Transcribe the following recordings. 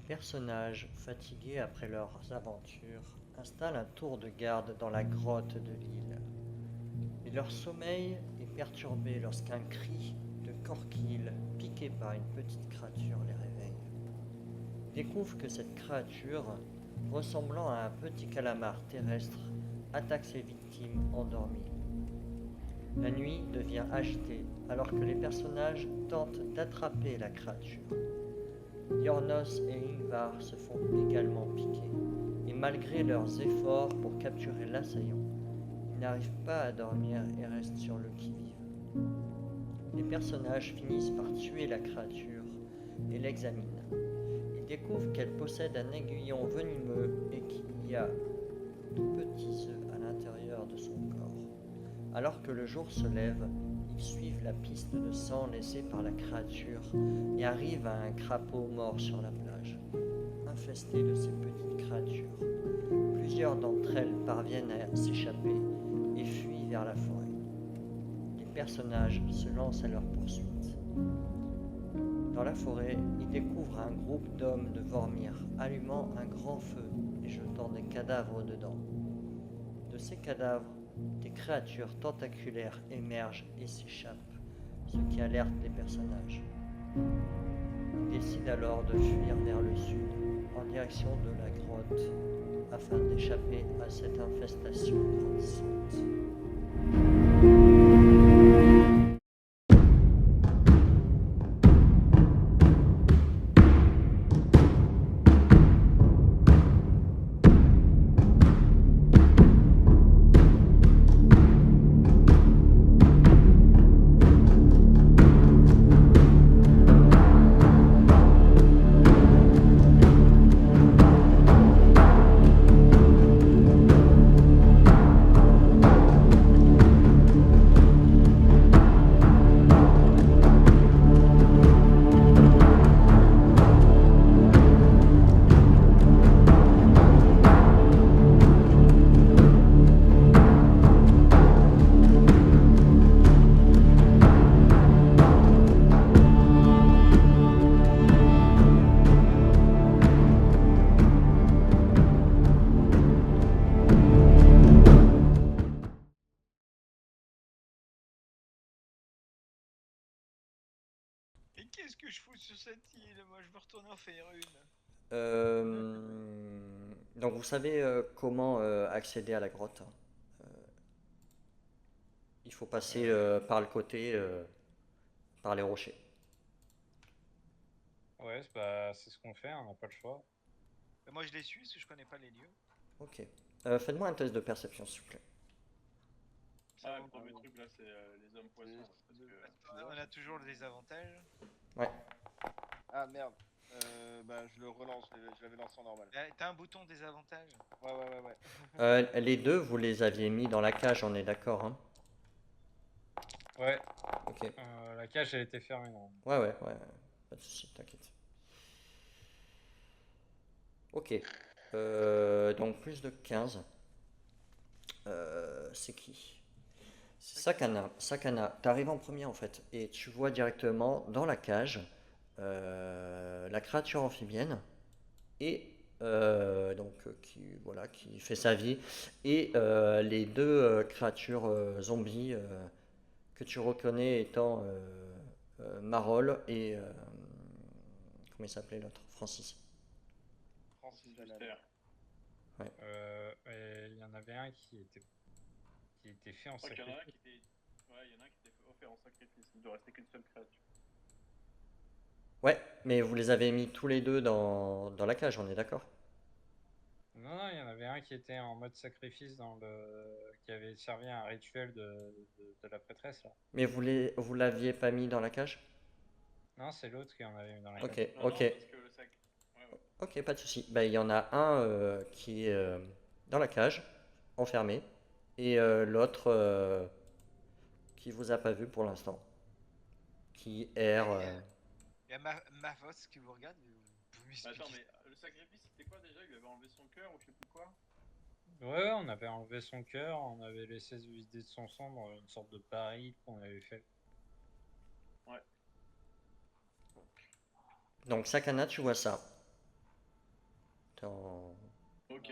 personnages, fatigués après leurs aventures, installent un tour de garde dans la grotte de l'île. Mais leur sommeil est perturbé lorsqu'un cri de Corquille, piqué par une petite créature, les réveille. Ils découvrent que cette créature, ressemblant à un petit calamar terrestre, attaque ses victimes endormies. La nuit devient agitée alors que les personnages tentent d'attraper la créature. Yornos et Ingvar se font également piquer, et malgré leurs efforts pour capturer l'assaillant, ils n'arrivent pas à dormir et restent sur le qui-vive. Les personnages finissent par tuer la créature et l'examinent. Ils découvrent qu'elle possède un aiguillon venimeux et qu'il y a de petits œufs à l'intérieur de son corps. Alors que le jour se lève, ils suivent la piste de sang laissée par la créature et arrivent à un crapaud mort sur la plage, infesté de ces petites créatures. Plusieurs d'entre elles parviennent à s'échapper et fuient vers la forêt. Les personnages se lancent à leur poursuite. Dans la forêt, ils découvrent un groupe d'hommes de Vormir allumant un grand feu et jetant des cadavres dedans. De ces cadavres, des créatures tentaculaires émergent et s'échappent, ce qui alerte les personnages. Ils décident alors de fuir vers le sud, en direction de la grotte, afin d'échapper à cette infestation grandissante. Et qu'est-ce que je fous sur cette île? Moi, je veux retourner en faire une. Donc vous savez comment accéder à la grotte. Il faut passer Euh, par le côté, par les rochers. Ouais, c'est ce qu'on fait, on n'a pas le choix. Moi, je les suis parce que je connais pas les lieux. Ok. Faites-moi un test de perception, s'il vous plaît. Ça Ah, vaut le premier le truc là, c'est les hommes poissons. C'est Ouais, parce que. On a toujours des avantages. Ouais. Ah merde. Bah je le relance, je l'avais lancé en normal. T'as un bouton des avantages? Ouais. Les deux, vous les aviez mis dans la cage, on est d'accord, hein? Ouais, Ok. la cage a été fermée, non. Ouais. Pas de soucis, t'inquiète. Ok. Donc plus de 15. C'est qui? C'est Sakana. Sakana, t'arrives en premier en fait, et tu vois directement dans la cage la créature amphibienne et qui fait sa vie et les deux créatures zombies que tu reconnais étant Marol et comment il s'appelait l'autre? Francis. Francis Lalanne. Mystère. Ouais. Et il y en avait un qui était fait en Je crois qu'il y en a un sacrifice. qui était. Ouais, il y en a un qui était offert en sacrifice. Il ne doit rester qu'une seule créature. Ouais, mais vous les avez mis tous les deux dans la cage, on est d'accord? Non, il y en avait un qui était en mode sacrifice qui avait servi à un rituel de la prêtresse, là. Mais vous l'aviez pas mis dans la cage? Non, c'est l'autre qui en avait mis dans la Ok, cage. Non, ok. non, parce que le sac. Ouais, ouais. Ok, pas de souci. Ben, il y en a un qui est dans la cage, enfermé, et l'autre qui vous a pas vu pour l'instant, qui erre. Il y a Mavos qui vous regarde. Vous Bah, attends, m'expliquez. mais le sacrifice, c'était quoi déjà? Il lui avait enlevé son cœur ou je sais plus quoi? Ouais, on avait enlevé son cœur, on avait laissé se vider de son sang dans une sorte de pari qu'on avait fait. Ouais. Donc Sakana, tu vois ça. T'es en... Ok,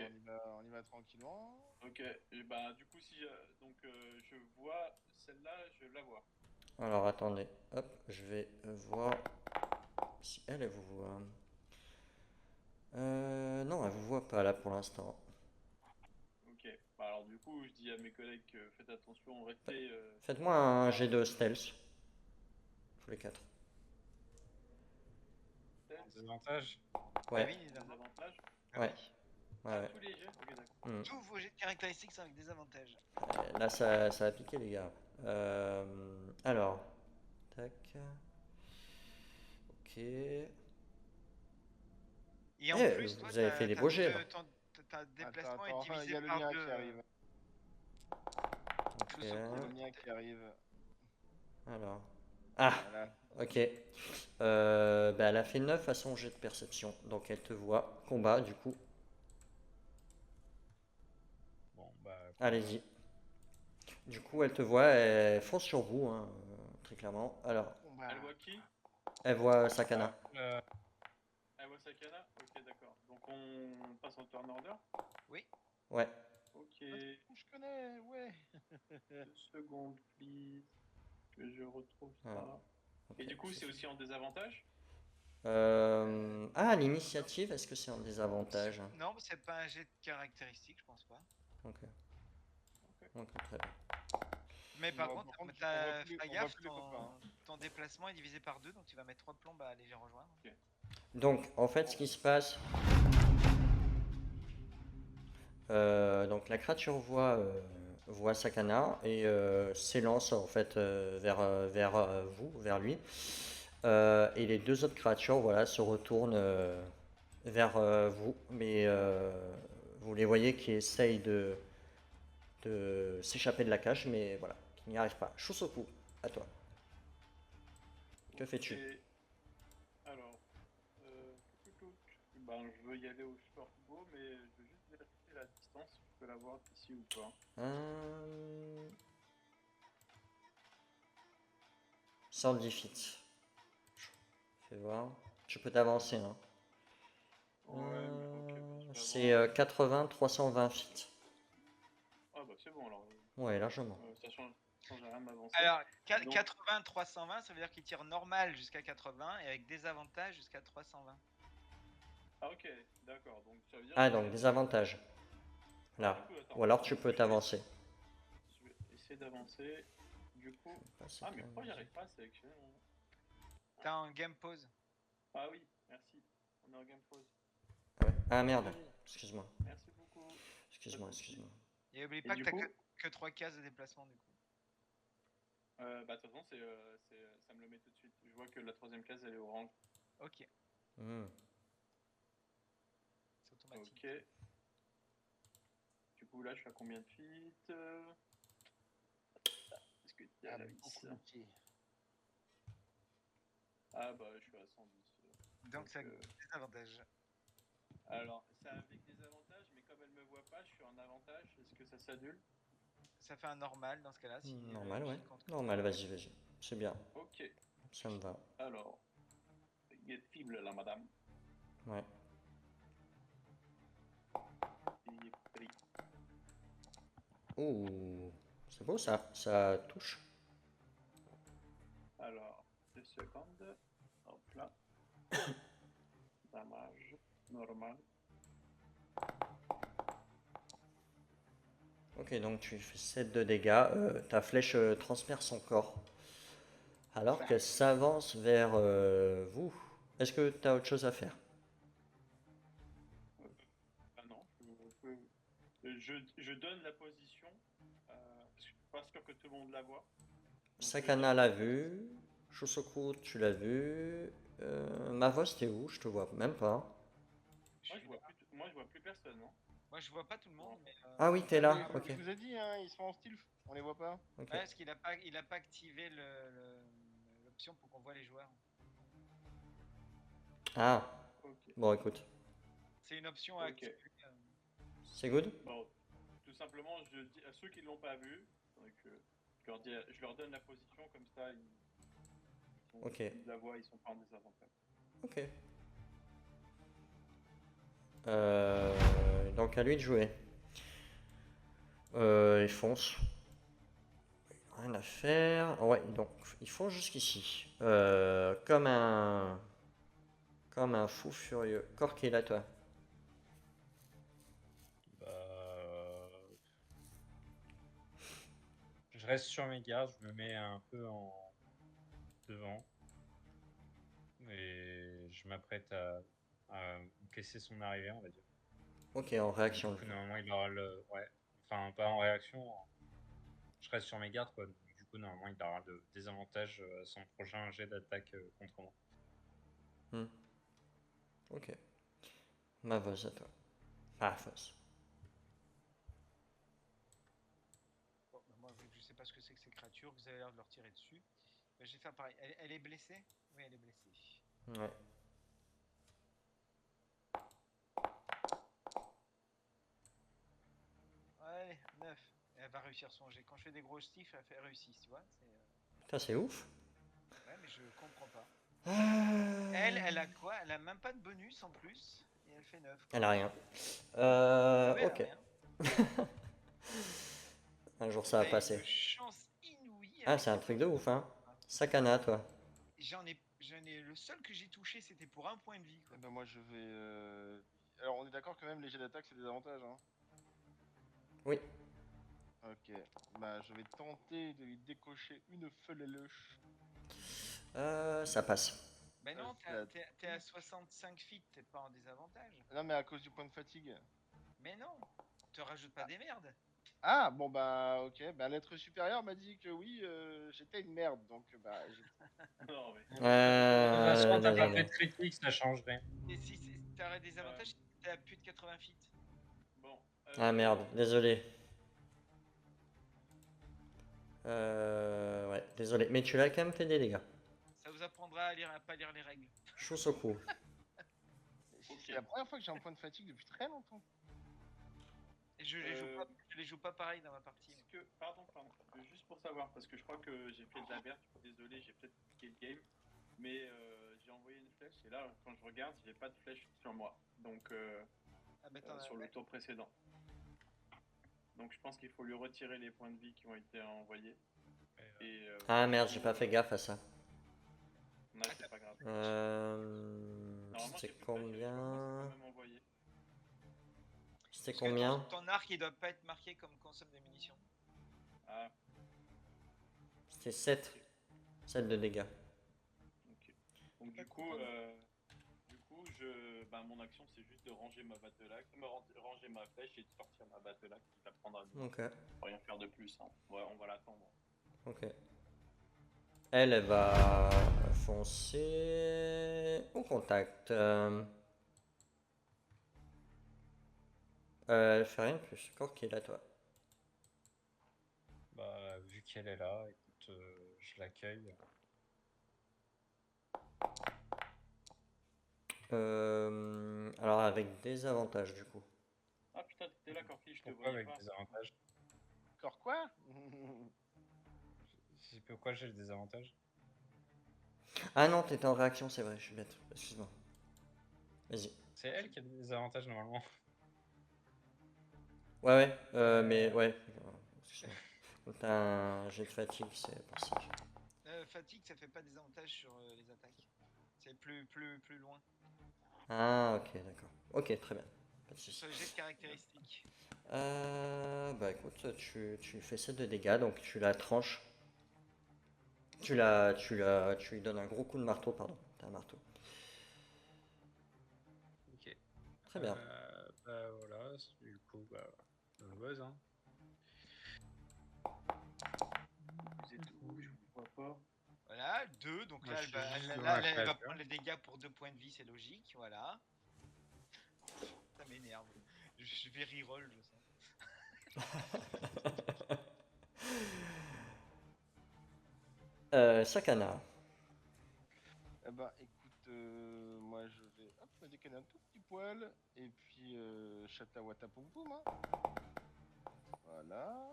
On y va tranquillement. ok. Et bah, du coup, si donc je vois celle-là, je la vois. Alors attendez, hop, je vais voir si elle, elle vous voit. Non, elle vous voit pas là pour l'instant. Ok. Bah, alors, du coup, je dis à mes collègues que faites attention, restez. Faites-moi un jet de stealth. Tous les quatre. En Stealth, désavantage. Bah Ouais, oui, évidemment. désavantage. Ah ouais, oui. ouais, Ah, ouais. tous les jets. Ok, d'accord. Hmm. Tous vos jets de caractéristiques sont avec des avantages. Là, ça a piqué, les gars. Alors, tac. Ok. Et en Eh, plus, toi, vous avez fait des beaux jets là. ta Attends, déplacement est attends, il divisé y a le par mien 2. qui arrive. Ok. Il y a le mien qui arrive. Alors. Ah, Voilà. ok. Bah, elle a fait 9 à son jet de perception. Donc elle te voit. Combat, du coup. Bon, bah. Allez-y. Du coup, elle te voit, elle fonce sur vous, hein, très clairement. Alors, Bon, bah, Elle voit qui? elle voit Sakana. Elle voit Sakana? Ok, d'accord. Donc on passe en turn order? Oui. Ouais. Ok. je connais, ouais. 2 secondes, please. Que je retrouve ça. Ah, ok. Et du coup, c'est aussi en désavantage? Ah, l'initiative, est-ce que c'est un désavantage? Non, mais c'est pas un jet de caractéristiques, je pense pas. Ok. Ok. Ok, très bien. Mais par Bon, contre, on voit t'as plus, fais on voit gaffe, plus les copains. Hein. ton déplacement est divisé par 2, donc tu vas mettre 3 plombes à aller les rejoindre. Donc, en fait, ce qui se passe, donc la créature voit Sakana et s'élance en fait vers vous, vers lui. Et les deux autres créatures, voilà, se retournent vers vous, mais vous les voyez qui essayent de s'échapper de la cage, mais voilà, qui n'y arrivent pas. Shusoku, à toi. Que fais-tu? Ok. Alors, ben, je veux y aller au shortbow, mais je veux juste vérifier la distance, si je peux la voir d'ici ou pas. 110 feet. Fais voir. Tu peux t'avancer, hein. Ouais, mais ok, bah, c'est pas C'est grave. 80, 320 feet. Ah bah c'est bon alors. Ouais, largement. Ça change rien de m'avancer. Alors, Donc- 80, 320, ça veut dire qu'il tire normal jusqu'à 80 et avec désavantage jusqu'à 320. Ah ok, d'accord. Donc ça veut dire Ah, que donc des avantages. Là. Du coup, attends. Ou alors tu peux t'avancer. Je vais essayer d'avancer. Du coup. Ah mais pourquoi j'arrive pas à sélectionner mon... T'as un game pause. Ah oui, merci. On est en game pause. Ouais. Ah merde, excuse-moi. Merci beaucoup. Excuse-moi, excuse-moi. Et oublie Et pas que du t'as coup que 3 cases de déplacement du coup. Bah de toute façon ça me le met tout de suite. Je vois que la troisième case elle est orange. Ok, Hmm. c'est automatique. Ok. Du coup là je suis à combien de feet Est-ce que tu as la vis Ah bah je suis à 110. Donc c'est désavantage. Alors c'est avec des avantages, mais comme elle me voit pas, je suis en avantage. Est-ce que ça s'annule? Ça fait un normal dans ce cas-là. Si Normal, ouais. compte. Normal, vas-y, vas-y. C'est bien. Ok. Ça me va. Alors, get fible là, madame. Ouais. Il est pris. Ouh. C'est beau ça. Ça touche. Alors, 2 secondes. Hop là. Damage. Normal. Ok, donc tu fais 7 de dégâts. Ta flèche transperce son corps. Alors qu'elle s'avance vers vous. Est-ce que tu as autre chose à faire? Ah non, je donne la position. Parce que je suis pas sûr que tout le monde la voit. Donc, Sakana l'a vu. Shusoku, tu l'as vu. Mavos, t'es où? Je te vois même pas. Moi, je vois plus personne, non? Moi je vois pas tout le monde, mais. Ah oui, t'es là. Ok. Je vous ai dit, hein, ils sont en stealth. On les voit pas. Ok. Ouais, parce qu'il a pas activé l'option pour qu'on voit les joueurs. Ah. Ok. Bon, écoute. C'est une option à Ok. activer. C'est good? Bon, tout simplement, je dis à ceux qui l'ont pas vu, donc, je leur donne la position comme ça, Ok. ils la voient, ils sont pas en désavantage. Ok. Donc à lui de jouer. Il fonce. Rien à faire. Ouais, donc il fonce jusqu'ici. Comme un fou furieux. Cork, il est à toi. Bah, je reste sur mes gardes, je me mets un peu en devant. Et je m'apprête à casser son arrivée, on va dire. Ok, en réaction. Du coup, normalement, il aura le. Ouais. Enfin, pas en réaction. Je reste sur mes gardes, quoi. Donc, du coup, normalement, il aura le désavantage à son prochain jet d'attaque contre moi. Hmm. Ok. Mavos à toi. Ah, Foss. Bon, bah, moi, vu que je sais pas ce que c'est que ces créatures, vous avez l'air de leur tirer dessus. Bah, je vais faire pareil. Elle est blessée? Oui, elle est blessée. Ouais. Ouais, 9. Elle va réussir son jet. Quand je fais des gros stifs, elle fait réussir, tu vois. Putain, c'est ouf. Ouais, mais je comprends pas. Elle, Elle a quoi? Elle a même pas de bonus en plus. Et elle fait 9. elle a rien. Ah ouais, elle a Ok. rien. Un jour, ça va T'as passer. une chance inouïe Ah, avec c'est un cette truc de attaque. ouf, hein. Sakana, toi. J'en ai le seul que j'ai touché, c'était pour un point de vie, quoi. Eh ben, moi, je vais. Alors, on est d'accord que même les jets d'attaque, c'est des avantages, hein. Oui. Ok. Bah, je vais tenter de lui décocher une flèche. Ça passe. Ben non, la t'es à 65 feet, t'es pas en désavantage. Non, mais à cause du point de fatigue. Mais non, te rajoute pas des merdes. Ah, bon, bah, ok. Bah, l'être supérieur m'a dit que oui, j'étais une merde. Donc, bah, Non, mais. De toute façon, t'as pas Désolé. fait de critique, ça change rien. Et si t'aurais des avantages, t'es à plus de 80 feet. Bon. Ah merde, désolé. Ouais, désolé. Mais tu l'as quand même fait des dégâts. Ça vous apprendra à pas lire les règles. Shusoku. c'est la première fois que j'ai un point de fatigue depuis très longtemps. Et je les joue pas pareil dans ma partie. Est-ce que, pardon, juste pour savoir, parce que je crois que j'ai fait de la merde, désolé, j'ai peut-être piqué le game, mais j'ai envoyé une flèche et là, quand je regarde, j'ai pas de flèche sur moi, donc Ah bah t'en as sur le tour précédent. Donc je pense qu'il faut lui retirer les points de vie qui ont été envoyés. Et, Ah merde, j'ai pas fait gaffe à ça. Non, c'est pas grave. Normalement, C'était j'ai plus de flèches, je sais pas pourquoi c'est combien? quand même envoyé. C'était Parce que combien? ton arc il doit pas être marqué comme consomme des munitions. Ah, C'était 7. 7 de dégâts. ok. Donc du coup, mon action c'est juste de ranger ma battle axe, ranger ma flèche et de sortir ma battle axe qui va prendre à nous. Ok, Rien faire de plus, hein. On va l'attendre. ok. Elle va foncer au contact. Elle fait rien de plus. Cork est à toi. Bah, vu qu'elle est là, écoute, je l'accueille. Alors avec des avantages du coup. Ah putain, t'étais là, Corky, je te Pourquoi voyais avec pas. des avantages? Encore quoi? C'est pourquoi j'ai des avantages? Ah non, t'étais en réaction, c'est vrai, je suis bête. Excuse-moi. Vas-y. C'est elle qui a des avantages normalement. Ouais, mais ouais. Excuse-moi. Quand t'as un jet de fatigue, c'est pour ça. Fatigue, ça fait pas des avantages sur les attaques. C'est plus loin. Ah, ok, d'accord. Ok, très bien. Pas de soucis. Sur les jets de caractéristiques. Bah écoute, tu fais 7 de dégâts, donc tu la tranches. Tu lui donnes un gros coup de marteau, pardon. T'as un marteau. Ok. Très bien. Bah voilà, du coup, bah, le buzz, hein. Vous êtes où? Je vous vois pas. Voilà, 2, donc Moi, là, je elle suis va, juste elle- devant là, la elle va créature. prendre les dégâts pour 2 points de vie, c'est logique, voilà. Ça m'énerve. Je vais reroll, je sens. Sakana. Eh ben, écoute, moi je vais hop, me décaler un tout petit poil. Et puis, chatawata poum poum, hein. Voilà.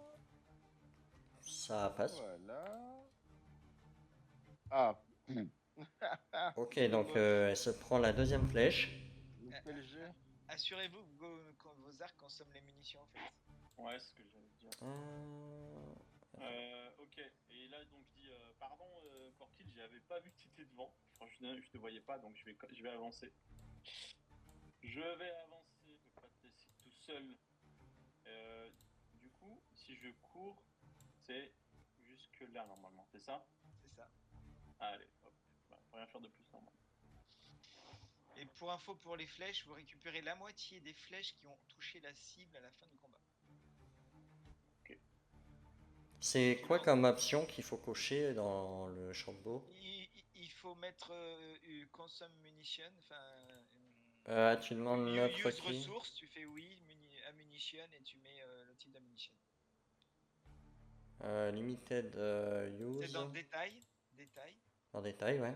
Ça passe. Voilà. Ah. Ok, donc elle se prend la deuxième flèche. Quel jet? assurez-vous que vos arcs consomment les munitions en fait. Ouais, c'est ce que j'allais dire. Ok, et là donc je dis pardon Corkid, j'avais pas vu que tu étais devant. Franchement, je te voyais pas donc je vais avancer. Je vais avancer, je vais pas te laisser tout seul. Du coup, si je cours, c'est jusque là normalement, c'est ça? C'est ça. Allez, hop, bah, faut rien faire de plus normalement. Et pour info pour les flèches, vous récupérez la moitié des flèches qui ont touché la cible à la fin du combat. C'est quoi comme option qu'il faut cocher dans le shortbow? Il faut mettre consomme munition, enfin Tu demandes notre use qui? ressources, tu fais oui, ammunition et tu mets le type d'ammunition. Limited C'est use. dans détail, détail. En détail, ouais.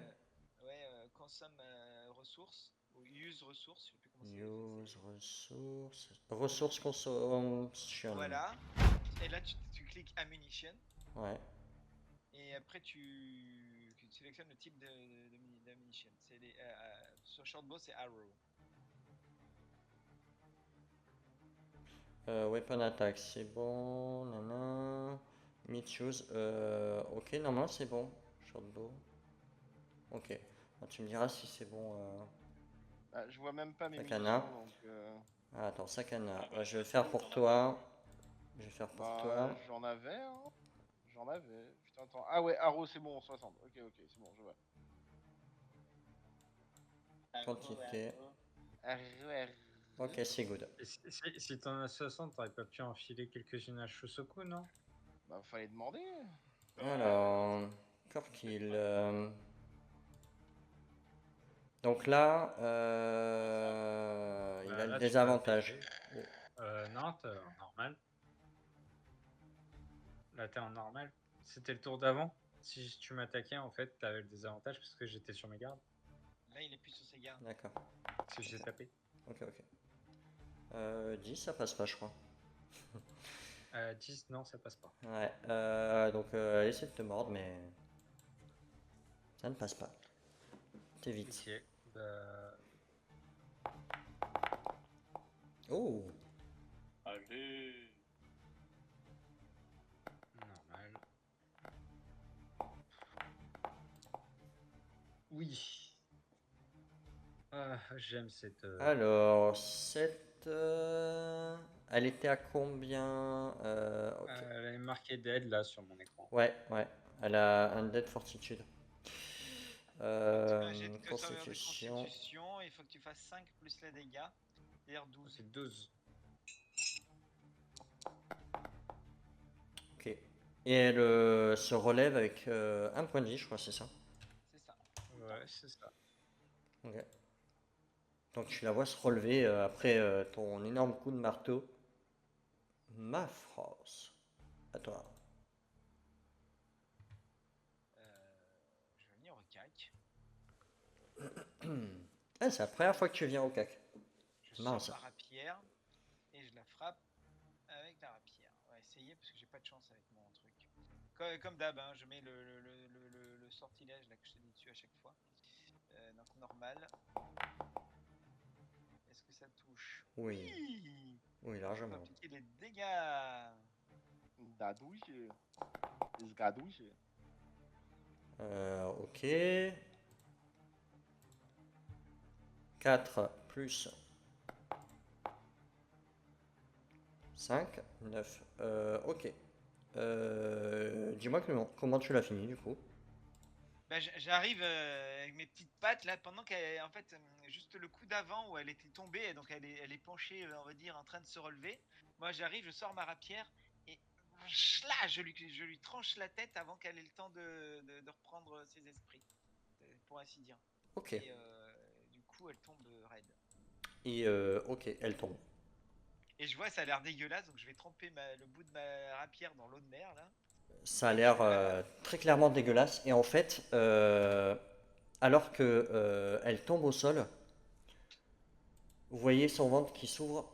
Ouais, consomme ressources ou use ressources, je sais plus comment c'est. Use ressources. Ressources consumption. Voilà. Et là tu cliques ammunition. Ouais. Et après tu sélectionnes le type d'ammunition. Sur shortbow c'est arrow. Weapon attack, c'est bon. Nana. Meat choose. Ok, normalement c'est bon. Shortbow. Ok. Ah, tu me diras si c'est bon. Ah, je vois même pas mes Sakana. munitions, donc... Ah, attends, Sakana. Ah, bah, Je vais c'est faire bon, pour t'en as toi. Je vais faire pour Bah, toi. j'en avais, hein. J'en avais. Putain, attends. Ah ouais, Arrow, c'est bon, 60. Ok, c'est bon, je vois. Quantité. Arrow. Ok, c'est good. Et si t'en as 60, t'aurais pas pu enfiler quelques-unes à Shosoku, non? Bah, fallait demander. Alors, Corkill. Donc là, il Bah, a le là, tu peux désavantage. apaiser. Non, t'es en normal. Là, t'es en normal. C'était le tour d'avant. Si tu m'attaquais, en fait, t'avais le désavantage parce que j'étais sur mes gardes. Là il est plus sur ses gardes. D'accord. Si j'ai tapé. Ok. 10, ça passe pas, je crois. 10, non, ça passe pas. Ouais. Donc, essaie de te mordre, mais ça ne passe pas. T'es vite. Ok. Bah, Oh. Allez. normal. Oui. J'aime cette. Alors, cette. Elle était à combien ok. Elle est marquée dead là sur mon écran. Ouais. Elle a un dead fortitude. Un jet de Constitution. constitution, il faut que tu fasses 5 plus les dégâts, c'est-à-dire 12. C'est 12. Ok. Et elle se relève avec un point de vie, je crois, c'est ça. C'est ça. Ouais, c'est ça. Ok. Donc tu la vois se relever après ton énorme coup de marteau. Ma France. À toi. Je vais venir au cac. Ah, c'est la première fois que tu viens au CAC. Je Marrant, sors ça. ma rapière et je la frappe avec la rapière. On va essayer parce que j'ai pas de chance avec mon truc. Comme d'hab, hein, je mets le sortilège là que je te dis dessus à chaque fois. Donc normal. Est-ce que ça touche? Oui. Oui. Oui, On va largement. appliquer les dégâts. Dadouille. Esgadouille. Ok. 4 plus 5, 9. Ok. Dis-moi comment tu l'as fini du coup. Bah, j'arrive avec mes petites pattes là pendant qu'elle, en fait, juste le coup d'avant où elle était tombée, et donc elle est penchée, on va dire, en train de se relever. Moi, j'arrive, je sors ma rapière et là, je lui tranche la tête avant qu'elle ait le temps de reprendre ses esprits, pour ainsi dire. Ok. Et du coup, elle tombe raide. Et ok, elle tombe. Et je vois, ça a l'air dégueulasse, donc je vais tremper le bout de ma rapière dans l'eau de mer là. Ça a l'air très clairement dégueulasse. Et en fait, alors que elle tombe au sol, vous voyez son ventre qui s'ouvre.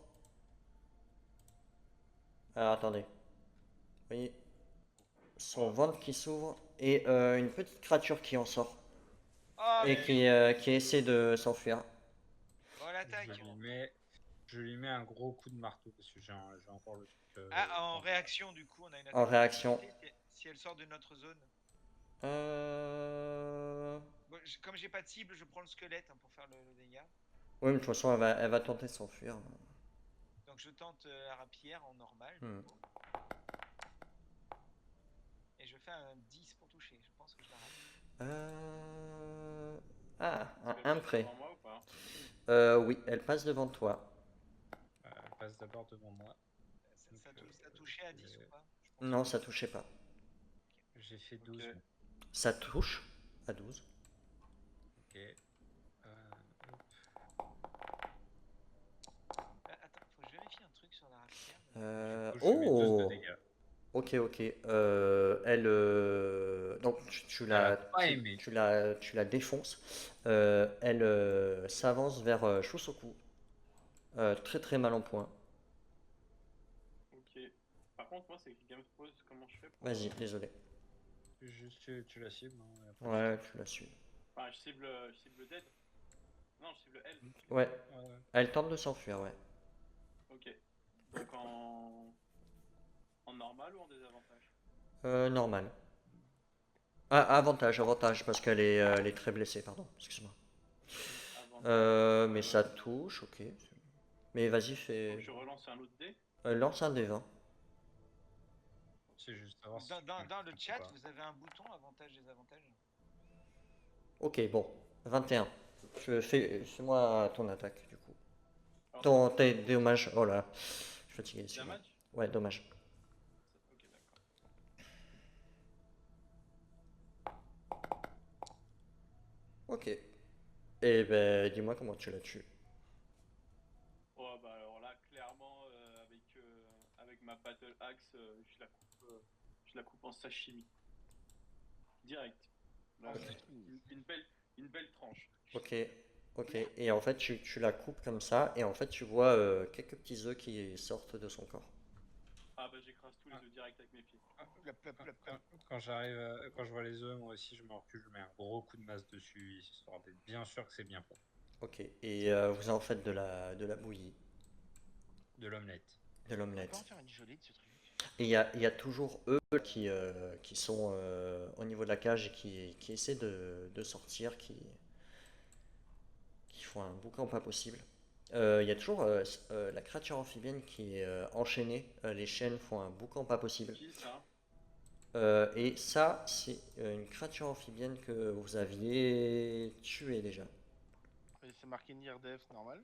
Alors attendez. Vous voyez son ventre qui s'ouvre et une petite créature qui en sort Oh, et qui essaie de s'enfuir. on l'attaque. Je lui mets Je lui mets un gros coup de marteau parce que j'ai encore le truc. Ah, en dans- réaction, du coup, on a une En attaque réaction. d'opportunité si elle sort de notre zone. Euh... Bon, comme j'ai pas de cible, je prends le squelette hein, pour faire le dégât. Oui, mais de toute façon, elle va tenter de s'enfuir. Donc je tente la rapière en normal, du Hmm. coup. Et je fais un 10 pour toucher. Je pense que je la rate. Ah, Est-ce qu'elle un passe prêt. devant moi ou pas? Oui, elle passe devant toi. Elle passe d'abord devant moi. Donc, Ça touchait à 10 ou pas? Je pense Non, pas. ça touchait pas. j'ai fait 12. Ok. moi. Ça touche à 12. Ok. Hop. Attends, faut que je vérifie un truc sur la rapière. Du coup, je mets 12 de Oh! dégâts. Ok, ok. Elle, donc tu Elle a la, pas aimé. tu la défonces. Elle s'avance vers Shusoku. Très très mal en point. Ok. Par contre, moi, c'est que Game of Thrones, comment je fais pour. Vas-y, désolé. Juste, tu la cibles. Hein, et après, Ouais, tu la suis. Enfin, je cible Dead. Non, je cible elle. Ouais, ouais. elle tente de s'enfuir, ouais. Ok. Donc en normal ou en désavantage? Normal. Ah, avantage, parce elle est très blessée, pardon. Excuse-moi. Avantage. Mais ça touche, ok. Mais vas-y, Donc fais. je relance un autre dé. Lance un des 20. C'est juste savoir si Dans le ou chat, pas. vous avez un bouton avantage désavantage. Ok, bon. 21. Fais-moi ton attaque, du coup. Alors, Tes dommages. Oh là, je suis fatigué. Excuse-moi. damage? Ouais, dommage. Ok, d'accord. Ok. Et ben, dis-moi comment tu la tues. Oh, bah alors là, clairement, avec ma Battle Axe, je la coupe en sashimi. Direct. Là, En c'est string. une belle tranche. Ok. Ok. Et en fait, tu la coupes comme ça, et en fait, tu vois quelques petits œufs qui sortent de son corps. Ah bah j'écrase tous les œufs direct avec mes pieds. Plop, plop, plop, plop. Quand j'arrive, quand je vois les œufs, moi aussi, je me recule, je mets un gros coup de masse dessus, histoire d'être bien sûr que c'est bien fait. Ok. Et vous en faites de la bouillie, De l'omelette. de On peut en l'omelette. faire une gelée de ce truc. Et il y a toujours eux qui sont au niveau de la cage et qui essaient de sortir, qui font un boucan pas possible. Il y a toujours la créature amphibienne qui est enchaînée. Les chaînes font un boucan pas possible. Qui ça? Et ça, c'est une créature amphibienne que vous aviez tuée déjà. Et c'est marqué Near Death normal.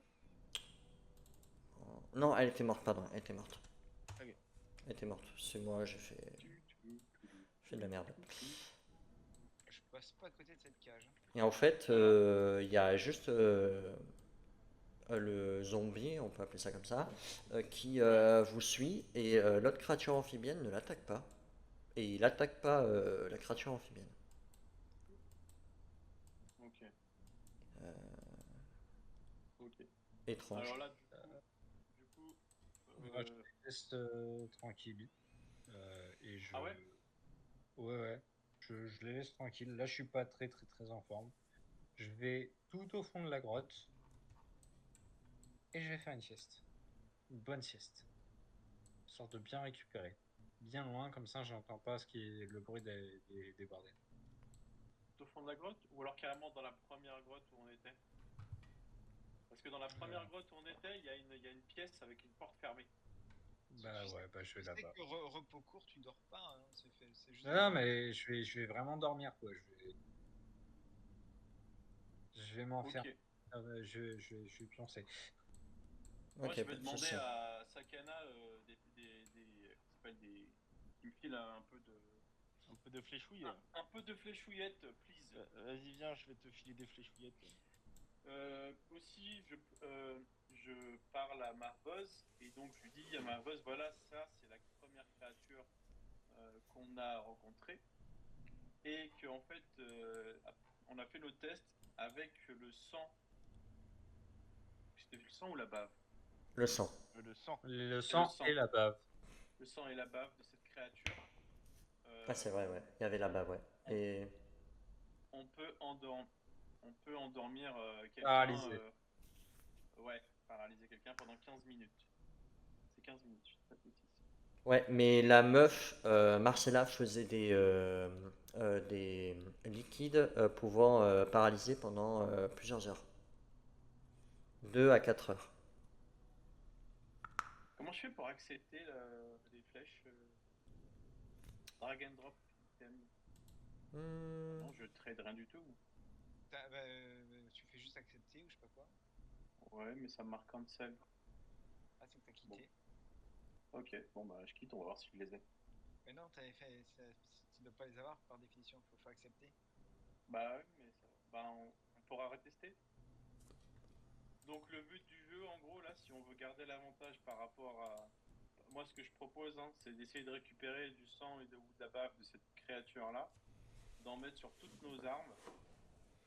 Non, elle était morte, pardon, elle était morte. Ok. Elle était morte. C'est moi, j'ai fait de la merde. Je passe pas à côté de cette cage. Hein. Et en fait, il y a juste le zombie, on peut appeler ça comme ça, qui vous suit et l'autre créature amphibienne ne l'attaque pas. Et il attaque pas la créature amphibienne. Ok. Ok. Étrange. Alors là, du coup, Moi, je les laisse tranquilles. Et je... Ah ouais? Ouais, ouais. Je les laisse tranquilles. Là, je suis pas très, très, très en forme. Je vais tout au fond de la grotte. Et je vais faire une sieste. Une bonne sieste. Histoire de bien récupérer. Bien loin, comme ça, j'entends pas ce qui est le bruit des bordels. au fond de la grotte ou alors carrément dans la première grotte où on était? Parce que dans la première grotte où on était, il y a une pièce avec une porte fermée. Bah ouais, bah je vais Tu sais là-bas. que repos court, tu dors pas. Hein. C'est juste. Non, mais je vais vraiment dormir, quoi. Je vais m'en faire. Ok. Je vais pioncer. Moi, Ok, je pas vais de demander soucis. à Sakana qui me file Un peu de fléchouille. un peu de fléchouillette, please. Vas-y, viens, je vais te filer des fléchouillettes. Aussi, je parle à Marvoz et donc je lui dis à Marvoz, voilà, ça c'est la première créature qu'on a rencontrée et qu'en fait, on a fait nos tests avec le sang. C'était le sang ou la bave? Le sang. Le sang. Le C'était le sang sang. et la bave. Le sang et la bave de cette créature. Ah, c'est vrai, ouais. Il y avait là-bas, ouais. Et On peut endormir quelqu'un. Paralysé. Ouais, paralyser quelqu'un pendant 15 minutes. C'est 15 minutes, je dis pas de bêtises. Ouais, mais la meuf, Marcella, faisait des liquides pouvant paralyser pendant plusieurs heures. 2 à 4 heures. Comment je fais pour accepter les flèches drag and drop item? Non, je trade rien du tout. Tu fais juste accepter ou je sais pas quoi. Ouais, mais ça me marque cancel. Ah, c'est que t'as quitté. Ok, bon bah je quitte, on va voir si je les ai. Mais non, tu dois pas les avoir par définition, faut faire accepter. Bah ouais, mais ça... bah, on pourra retester. Donc le but du jeu, en gros, là, si on veut garder l'avantage par rapport à... Moi, ce que je propose, hein, c'est d'essayer de récupérer du sang ou de la bave de cette créature-là, d'en mettre sur toutes nos armes,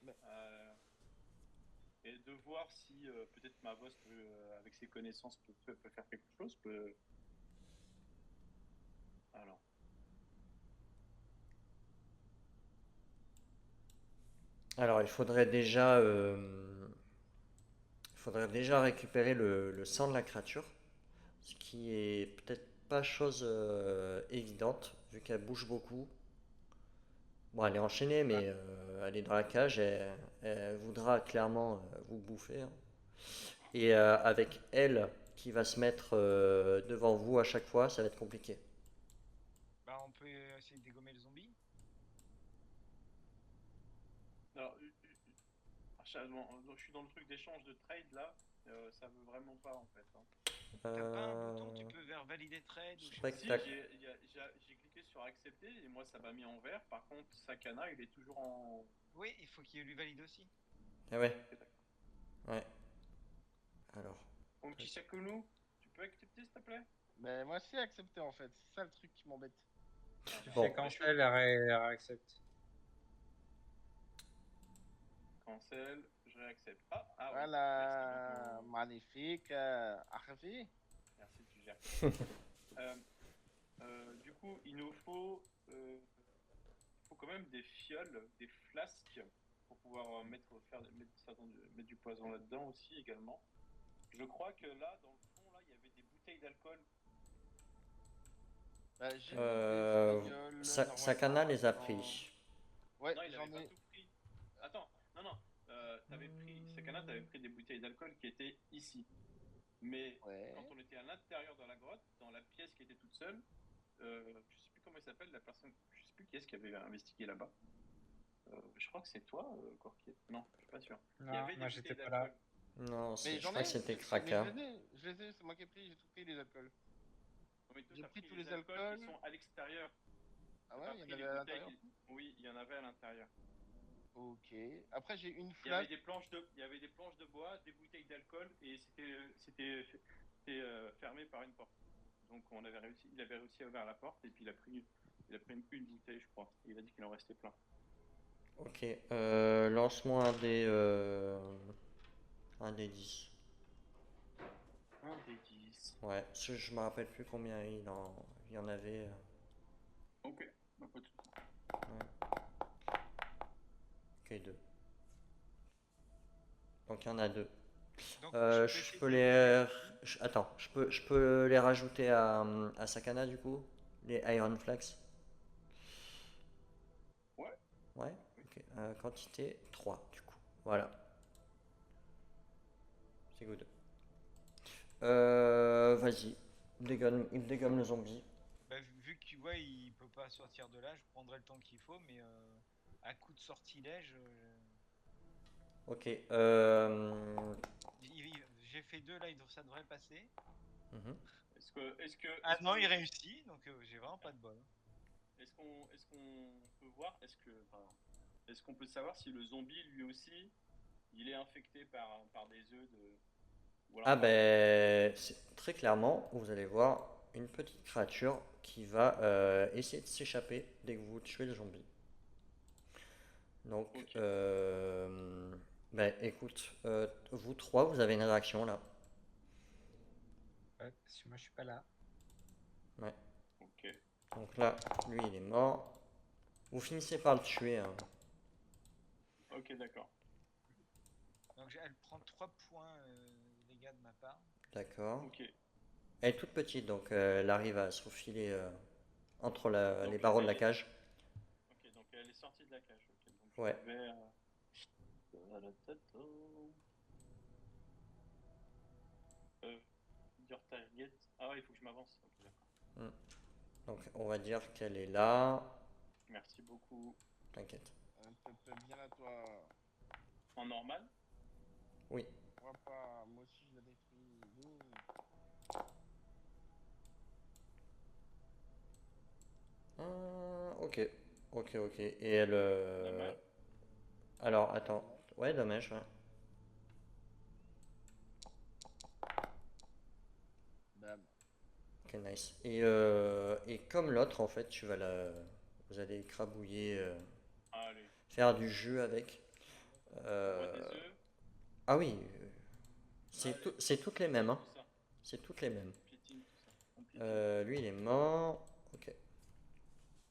Mais- et de voir si peut-être ma boss, avec ses connaissances, peut faire quelque chose. Alors, Alors, il faudrait déjà récupérer le sang de la créature, ce qui est peut-être pas chose évidente, vu qu'elle bouge beaucoup. Bon, elle est enchaînée, mais elle est dans la cage, elle voudra clairement vous bouffer, hein. Et avec elle qui va se mettre devant vous à chaque fois, ça va être compliqué. Bah, on peut essayer de dégommer le zombie. alors je suis dans le truc d'échange de trade là, ça veut vraiment pas en fait, hein. T'as pas un bouton, tu Euh, peux vers valider trade ou je sais Tac, pas. Si, tac. j'ai cliqué sur accepter et moi ça m'a mis en vert. Par contre, Sakana il est toujours en. Oui, il faut qu'il lui valide aussi. Ah ouais, Ok, d'accord. ouais. Alors, Mon petit Sakunu, tu peux accepter s'il te plaît? Mais moi, c'est accepté en fait. C'est ça le truc qui m'embête. Tu Bon. fais cancel, elle réaccepte. Cancel, je réaccepte. Ah oui, Voilà, merci beaucoup. magnifique. Harvey. Merci, tu gères. Euh, du coup, il faut quand même des fioles, des flasques pour pouvoir mettre du poison là-dedans aussi également. Je crois que là, dans le fond, là, il y avait des bouteilles d'alcool. Bah, j'ai Euh, des fioles, Sakana normalement, les a dans- pris. Ouais, Non, il j'en avait pas ai. tout pris. Attends, non. Sakana, t'avais pris des bouteilles d'alcool qui étaient ici. Mais quand Ouais. on était à l'intérieur de la grotte, dans la pièce qui était toute seule, je sais plus comment il s'appelle, la personne, je sais plus qui est-ce qui avait investigué là-bas. Je crois que c'est toi, Corquier. Non, je suis pas sûr. Il y Non, avait des moi j'étais bouteilles pas là. d'alcool. Non, Mais je j'en crois que ai. c'était Mais Kraka. je les ai, c'est moi qui ai pris, j'ai tout pris les alcools. Non, mais toi, J'ai t'as pris pris tous les les alcools qui alcools. sont à l'extérieur. Ah T'as ouais, pas il y en pris les avait à bouteilles l'intérieur. qui... Oui, il y en avait à l'intérieur. Ok. Après, j'ai une Il y avait flasque. il y avait des planches de bois, des bouteilles d'alcool et c'était fermé par une porte. Donc il avait réussi à ouvrir la porte et puis il a pris une bouteille, je crois. Et il a dit qu'il en restait plein. Ok, lance-moi un des 10. Un des 10. Ouais, je me rappelle plus combien il y en avait. Ok, bah, pas de soucis. Ok, 2. Donc il y en a 2. Donc je peux Je essayer peux de les. Attends, je peux les rajouter à Sakana du coup? Les Iron Flags? Ouais, Ouais, oui. ok. Quantité 3 du coup. Voilà, c'est good. Vas-y, il dégomme le zombie. Bah, vu que tu vois, il peut pas sortir de là, je prendrai le temps qu'il faut, mais à coup de sortilège, Ok, j'ai fait 2 là, ça devrait passer. mhm. Ah non, il réussit, donc j'ai vraiment pas de bol. Est-ce qu'on peut voir, est-ce qu'on peut savoir si le zombie lui aussi, il est infecté par des œufs de, ou alors Ah par des. ben, très clairement, vous allez voir une petite créature qui va essayer de s'échapper dès que vous tuez le zombie. Donc, Ok. ben écoute, vous trois, vous avez une réaction là. Ouais, parce que moi je suis pas là. Ouais. Ok. Donc là, lui il est mort. Vous finissez par le tuer, hein. Ok, d'accord. Donc elle prend 3 points dégâts de ma part. D'accord. Ok. Elle est toute petite, donc elle arrive à se faufiler entre Donc, les barreaux de la elle est- cage. Ok, donc elle est sortie de la cage. Ok, donc Ouais. je vais. Euh, Your target. Ah ouais, il faut que je m'avance. Ok, d'accord. Donc on va dire qu'elle est là. Merci beaucoup. T'inquiète. Bien à toi. En normal? Oui. Moi pas, moi aussi je la détruis. Boum. Ok. Ok, ok. Et elle... Dommage. Alors, attends. Dommage. Ouais, dommage, ouais. Bam. Ok, nice. Et comme l'autre, en fait, tu vas la... Vous allez écrabouiller, Allez. faire du jus avec. On voit des Euh, œufs. Ah oui, Allez. c'est toutes les mêmes, Piétine hein. tout ça. C'est toutes les mêmes. On piétine tout ça. On piétine. Lui, il est mort. Ok.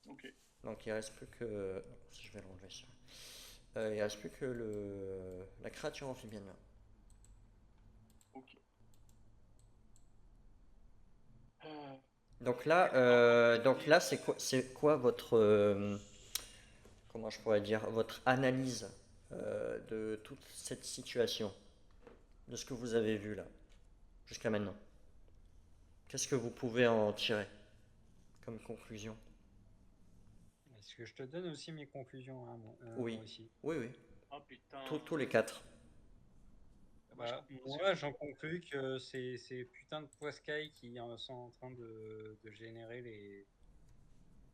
Ok. Donc, il reste plus que... Si je vais l'enlever, ça. Il reste plus que la créature amphibienne, là. Ok. Euh, Donc là, c'est quoi votre, comment je pourrais dire, votre analyse de toute cette situation, de ce que vous avez vu là, jusqu'à maintenant? Qu'est-ce que vous pouvez en tirer comme conclusion? Est-ce que je te donne aussi mes conclusions, hein, Oui, moi aussi? oui, oui, Oh putain. tous les quatre. Moi, je Bah, comprends ce que moi, je j'en comprends. conclus que c'est ces putains de poiscailles qui sont en train de générer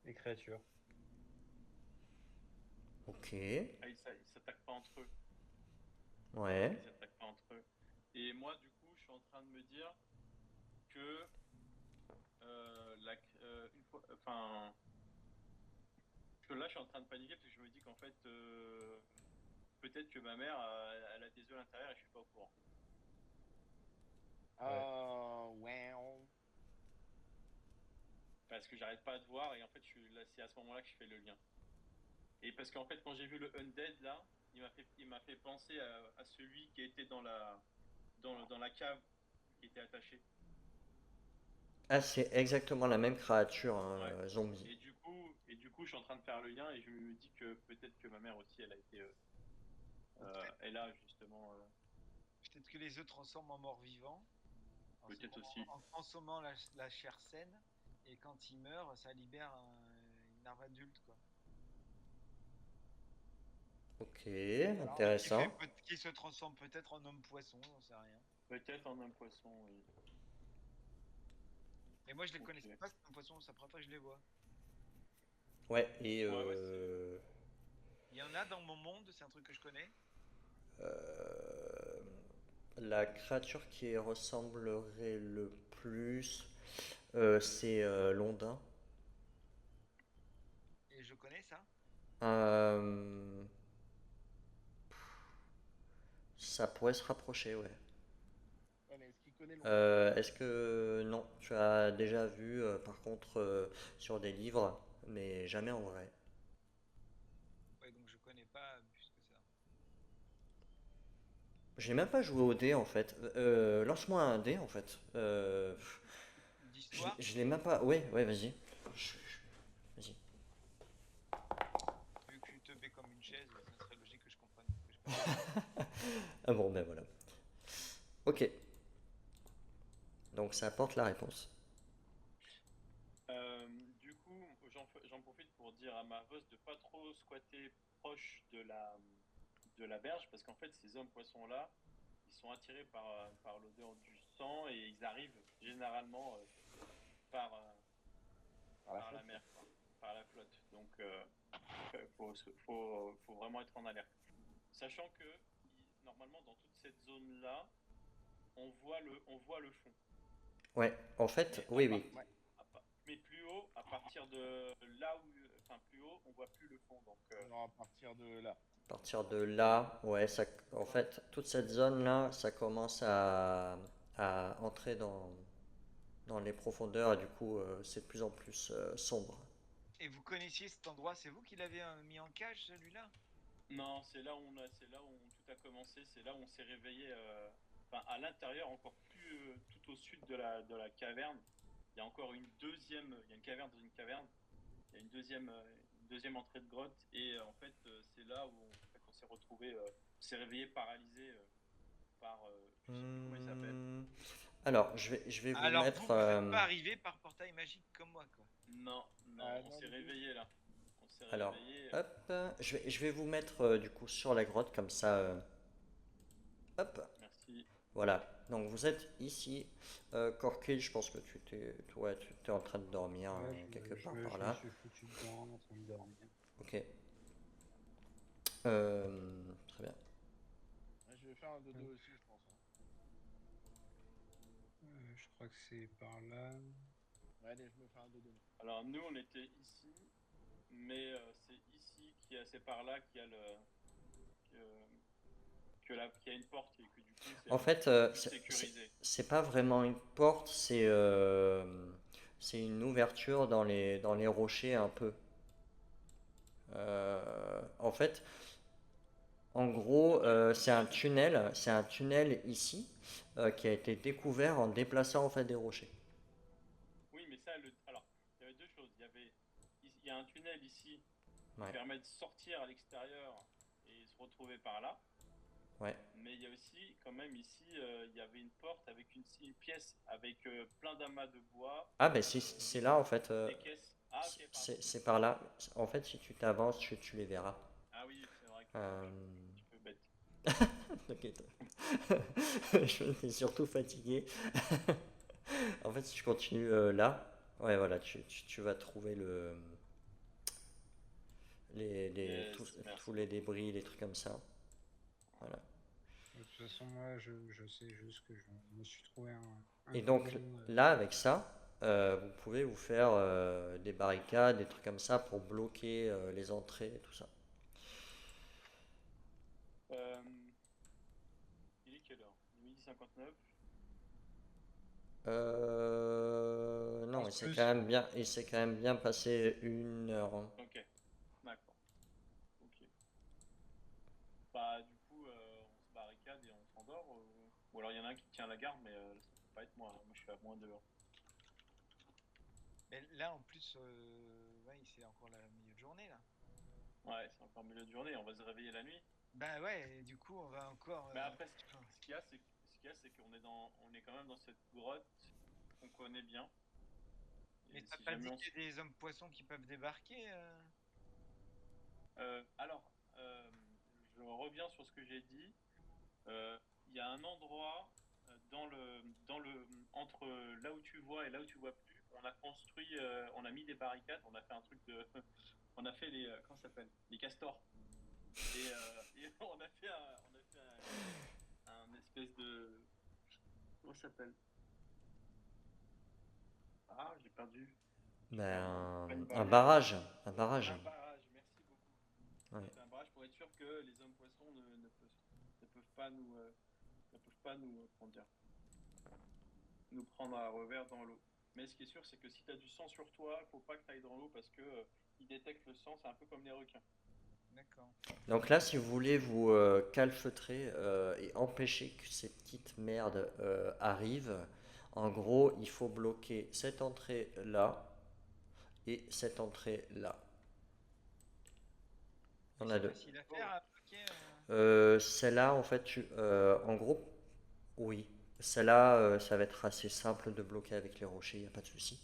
les créatures. Ok, Ah, ils s'attaquent pas entre eux. ouais. Ils s'attaquent pas entre eux. Et moi, du coup, je suis en train de me dire que une fois, enfin, que là, je suis en train de paniquer parce que je me dis qu'en fait, peut-être que ma mère, elle a des œufs à l'intérieur et je suis pas au courant. Ouais. Ouais. Parce que j'arrête pas de voir et en fait, là, c'est à ce moment-là que je fais le lien. Et parce qu'en fait, quand j'ai vu le Undead là, il m'a fait penser à celui qui était dans la cave, qui était attaché. Ah, c'est exactement la même créature, hein, Ouais. zombie. Et du coup, je suis en train de faire le lien et je me dis que peut-être que ma mère aussi, elle a été, elle a justement, Peut-être que les œufs transforment en mort-vivant, peut-être aussi. en consommant la chair saine, et quand ils meurent, ça libère une larve adulte, quoi. Ok, Qui intéressant. qui se transforme peut-être en homme-poisson, j'en sais rien. Peut-être en un poisson, oui. Et moi, je les Ok. connaissais pas, ces homme-poissons, c'est la première fois que je les vois. Ouais, et Ouais, ouais, Il y en a dans mon monde, c'est un truc que je connais. euh, la créature qui ressemblerait le plus, c'est Londin. Et je connais ça. Euh, Ça pourrait se rapprocher, ouais. Ouais, mais est-ce qu'il connaît Londres? Est-ce que non, tu as déjà vu par contre sur des livres, mais jamais en vrai. Ouais, donc je connais pas plus que ça. J'ai même pas joué au dé en fait. Lance-moi un dé en fait. D'histoire, Je l'ai même pas. Ouais, ouais, vas-y. Vas-y. vu que tu te mets comme une chaise, ça serait logique que je comprenne. Que je parle. Ah bon, ben voilà. Ok, donc ça apporte la réponse. Euh, du coup, j'en profite pour dire à ma boss de pas trop squatter proche de la berge, parce qu'en fait, ces hommes poissons là, ils sont attirés par l'odeur du sang et ils arrivent généralement par, Par la par la flotte, quoi. mer, quoi, par la flotte. Donc, faut vraiment être en alerte. Sachant que normalement, dans toute cette zone là, on voit le fond. Ouais, en fait, Mais oui, oui. Ouais. mais plus haut, à partir de là où, enfin plus haut, on voit plus le fond. Donc, Non, à partir de là. À partir de là, ouais, ça, en fait, toute cette zone-là, ça commence à entrer dans les profondeurs et du coup, c'est de plus en plus sombre. Et vous connaissiez cet endroit, c'est vous qui l'avez mis en cage, celui-là? non, c'est là où tout a commencé. C'est là où on s'est réveillé enfin, à l'intérieur, encore plus tout au sud de la caverne, il y a encore une deuxième, il y a une caverne dans une caverne, il y a une deuxième entrée de grotte, et en fait, c'est là où en fait, on s'est retrouvé, on s'est réveillé paralysé par, je sais plus comment il s'appelle. Alors, je vais vous Alors mettre. vous n'êtes pas arrivé par portail magique comme moi, quoi. Non, non, Ah, on non, s'est du tout. réveillé là. On s'est Alors, réveillé. hop, je vais vous mettre du coup sur la grotte comme ça. Hop, Merci. voilà. Donc vous êtes ici. Corkil, je pense que ouais, tu es en train de dormir Ouais, quelque part par je me là. suis foutu dedans en train de dormir. Ok. Très bien. Ouais, je vais faire un dodo aussi, je pense, hein. Je crois que c'est par là. Ouais, allez, je me fais un dodo. Alors nous, on était ici, mais c'est ici c'est par là qu'il y a qu'il y a une porte et que du coup c'est En fait, plus sécurisé. c'est pas vraiment une porte, c'est une ouverture dans les rochers un peu. En fait, en gros, c'est un tunnel ici qui a été découvert en déplaçant en fait des rochers. Oui, mais ça, alors il y avait deux choses. Il y a un tunnel ici qui Ouais, permet de sortir à l'extérieur et se retrouver par là. ouais. Mais il y a aussi, quand même, ici, il y avait une porte avec une pièce avec plein d'amas de bois, Ah ben c'est là en fait. des caisses. Ah, ok, pardon. C'est par là. En fait, si tu t'avances, tu les verras. Ah oui, c'est vrai que Euh, je suis un petit peu bête. T'inquiète. Je suis surtout fatigué. En fait, si tu continues là, ouais, voilà, tu vas trouver tous Merci les beaucoup. débris, les trucs comme ça. Voilà. De toute façon, moi, je sais juste que je me suis trouvé un Et donc cordon. là, avec ça, vous pouvez vous faire des barricades, des trucs comme ça pour bloquer les entrées et tout ça. Euh, il est quelle heure? Midi 59. Non, pense plus. il s'est quand même bien passé 1 heure, hein. Ok, d'accord. Ok. Bah, du coup, on se barricade et on s'endort. Ou alors il y en a un qui tient la garde, mais ça peut pas être moi, hein. Moi, je suis à moins dehors. Mais là, en plus, ouais, c'est encore la milieu de journée, là. Ouais, c'est encore milieu de journée. On va se réveiller la nuit. Bah ouais, et du coup, on va encore. Mais après, ce qu'il y a, c'est qu'on est on est quand même dans cette grotte qu'on connaît bien. Mais Et t'as si pas jamais dit on qu'il y a des hommes poissons qui peuvent débarquer Alors, je reviens sur ce que j'ai dit. Il y a un endroit entre là où tu vois et là où tu vois plus. On a construit, on a mis des barricades, on a fait un truc de, on a fait comment ça s'appelle, les castors. Et on a fait un espèce de, comment ça s'appelle? Ah, j'ai perdu. Pas une Un barrière. barrage, un barrage. Un barrage, merci beaucoup. On a Ouais. fait un barrage pour être sûr que les hommes poissons ne peuvent pas ne peuvent pas comment dire, nous prendre à revers dans l'eau. Mais ce qui est sûr, c'est que si tu as du sang sur toi, faut pas que tu ailles dans l'eau parce que ils détectent le sang, c'est un peu comme les requins. D'accord. Donc là, si vous voulez vous calfeutrer et empêcher que ces petites merdes arrivent, en gros, il faut bloquer cette entrée là et cette entrée là. Il y en a C'est deux. facile à faire, à bloquer, Celle-là, en fait, en gros, oui. Celle-là, ça va être assez simple de bloquer avec les rochers, il n'y a pas de souci.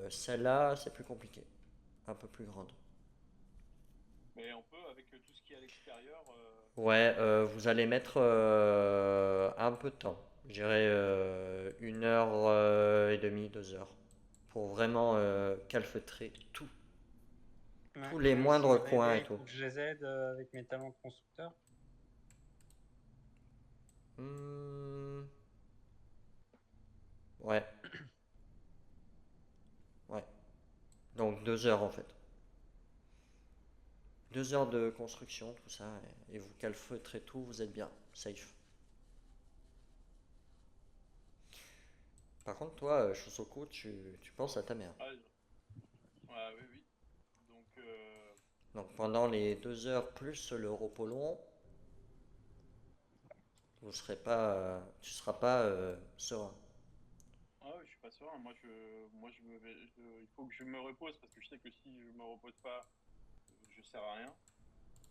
Celle-là, c'est plus compliqué, un peu plus grande. Mais on peut, avec tout ce qui est à l'extérieur, Ouais, vous allez mettre un peu de temps. Je dirais 1 heure et demie, 2 heures. Pour vraiment calfeutrer tout. Ouais, Tous les même s'ils me moindres coins et réveillent, il tout. faut que je les aide avec mes talents de constructeur. Hmm, ouais, ouais. Donc 2 heures en fait. 2 heures de construction, tout ça. Et vous calfeutrez tout, vous êtes bien. Safe. Par contre, toi, Shosoko, tu penses à ta mère. ah, ouais, oui, oui. Donc, Donc pendant les 2 heures plus le repos long, Tu seras pas serein. Ah ouais, je suis pas serein. Moi, il faut que je me repose parce que je sais que si je me repose pas, je sers à rien.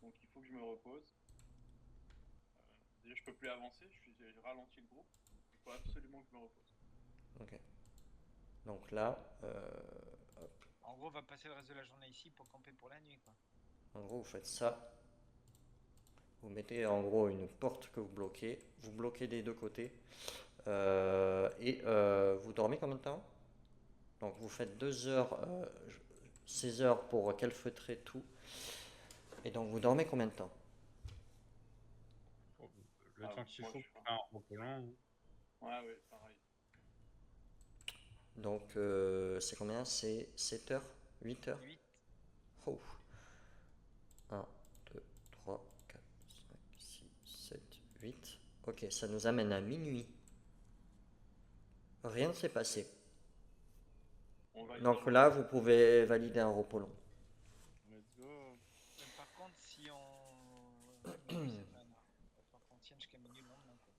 Donc il faut que je me repose. Déjà, je peux plus avancer. J'ai ralenti le groupe. Il faut absolument que je me repose. Ok. Donc là, En gros, on va passer le reste de la journée ici pour camper pour la nuit, quoi. en gros, vous faites ça. Vous mettez en gros une porte que vous bloquez. Vous bloquez des deux côtés. Vous dormez combien de temps? Donc vous faites 2 heures, 16 heures pour calfeutrer tout. Et donc vous dormez combien de temps? Le Ah, temps qu'il moi, faut pour faire un repos long. Ouais, ouais, pareil. Donc c'est combien? C'est 7 heures? 8 heures? 8. Oh. 1, 2, 3, 4, 5, 6, 7, 8. Ok, ça nous amène à minuit. Rien ne s'est passé. On va Donc là, vous pouvez valider un repos long. Let's go. Par contre, si on. Minuit, ça fait un heure. Il va falloir qu'on tienne jusqu'à minuit le lendemain, quoi.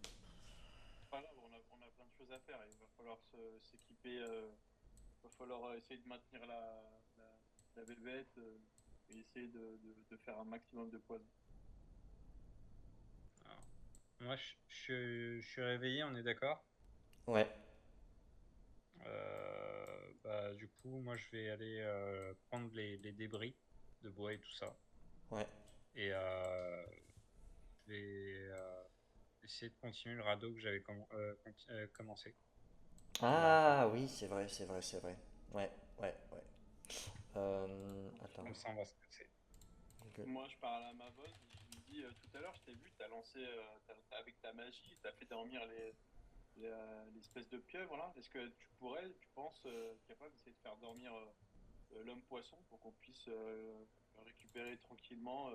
C'est pas grave, on a plein de choses à faire. Il va falloir s'équiper. Il va falloir essayer de maintenir la bébête et essayer de faire un maximum de poison. Alors, moi, je suis réveillé, on est d'accord? Ouais. Bah, du coup, moi, je vais aller prendre les débris de bois et tout ça. Ouais. Et je vais essayer de continuer le radeau que j'avais commencé. Ah oui, c'est vrai, c'est vrai, c'est vrai. Ouais, ouais, ouais. Attends. Comme ça, on va se casser. Donc, Moi, je parle à ma boss. Je lui dis tout à l'heure, je t'ai vu, t'as lancé avec ta magie, t'as fait dormir l'espèce de pieuvre là. Est-ce que tu penses, capable d'essayer de faire dormir l'homme poisson pour qu'on puisse récupérer tranquillement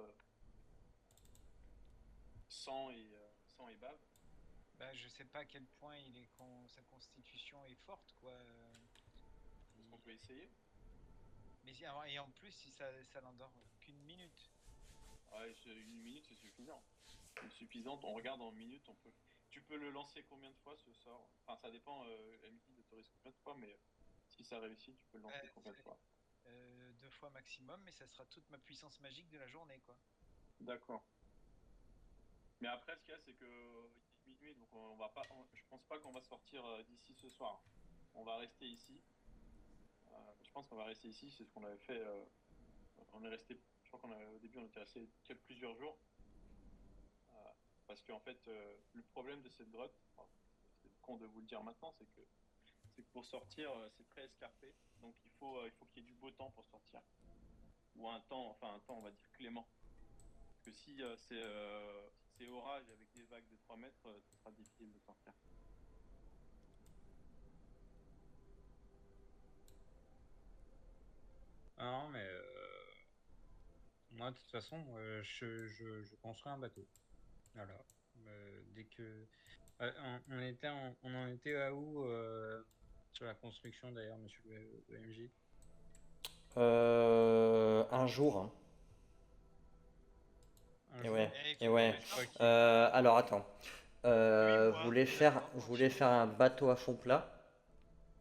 sang et bave? Bah, je sais pas à quel point sa constitution est forte, quoi. Est-ce qu'on peut essayer? Mais et en plus, si ça l'endort qu'une minute. Ouais, une minute c'est suffisant. C'est suffisant. On regarde en minutes, on peut. Tu peux le lancer combien de fois ce sort? Enfin, ça dépend. MD t'autorise combien de fois, mais si ça réussit, tu peux le lancer combien de fois? 2 fois maximum, mais ça sera toute ma puissance magique de la journée, quoi. D'accord. Mais après, ce qu'il y a, c'est que il est minuit, donc on va pas. Je pense pas qu'on va sortir d'ici ce soir. On va rester ici. Je pense qu'on va rester ici. C'est ce qu'on avait fait. On est resté. Je crois au début, on était resté plusieurs jours. Euh, Parce qu'en fait, le problème de cette grotte, enfin, c'est con de vous le dire maintenant, c'est que pour sortir, c'est très escarpé. Donc il faut qu'il y ait du beau temps pour sortir. Ou un temps, enfin un temps, on va dire clément. Parce que si c'est orage avec des vagues de 3 mètres, ce sera difficile de sortir. Ah non, mais moi, de toute façon, je construis un bateau. Voilà. Dès que. On en était à où sur la construction d'ailleurs, monsieur le MJ? un jour, hein. Un Et jour? ouais, Et et tu ouais. combien de temps? Ok. Alors attends. 8 mois. Vous voulez faire un bateau à fond plat?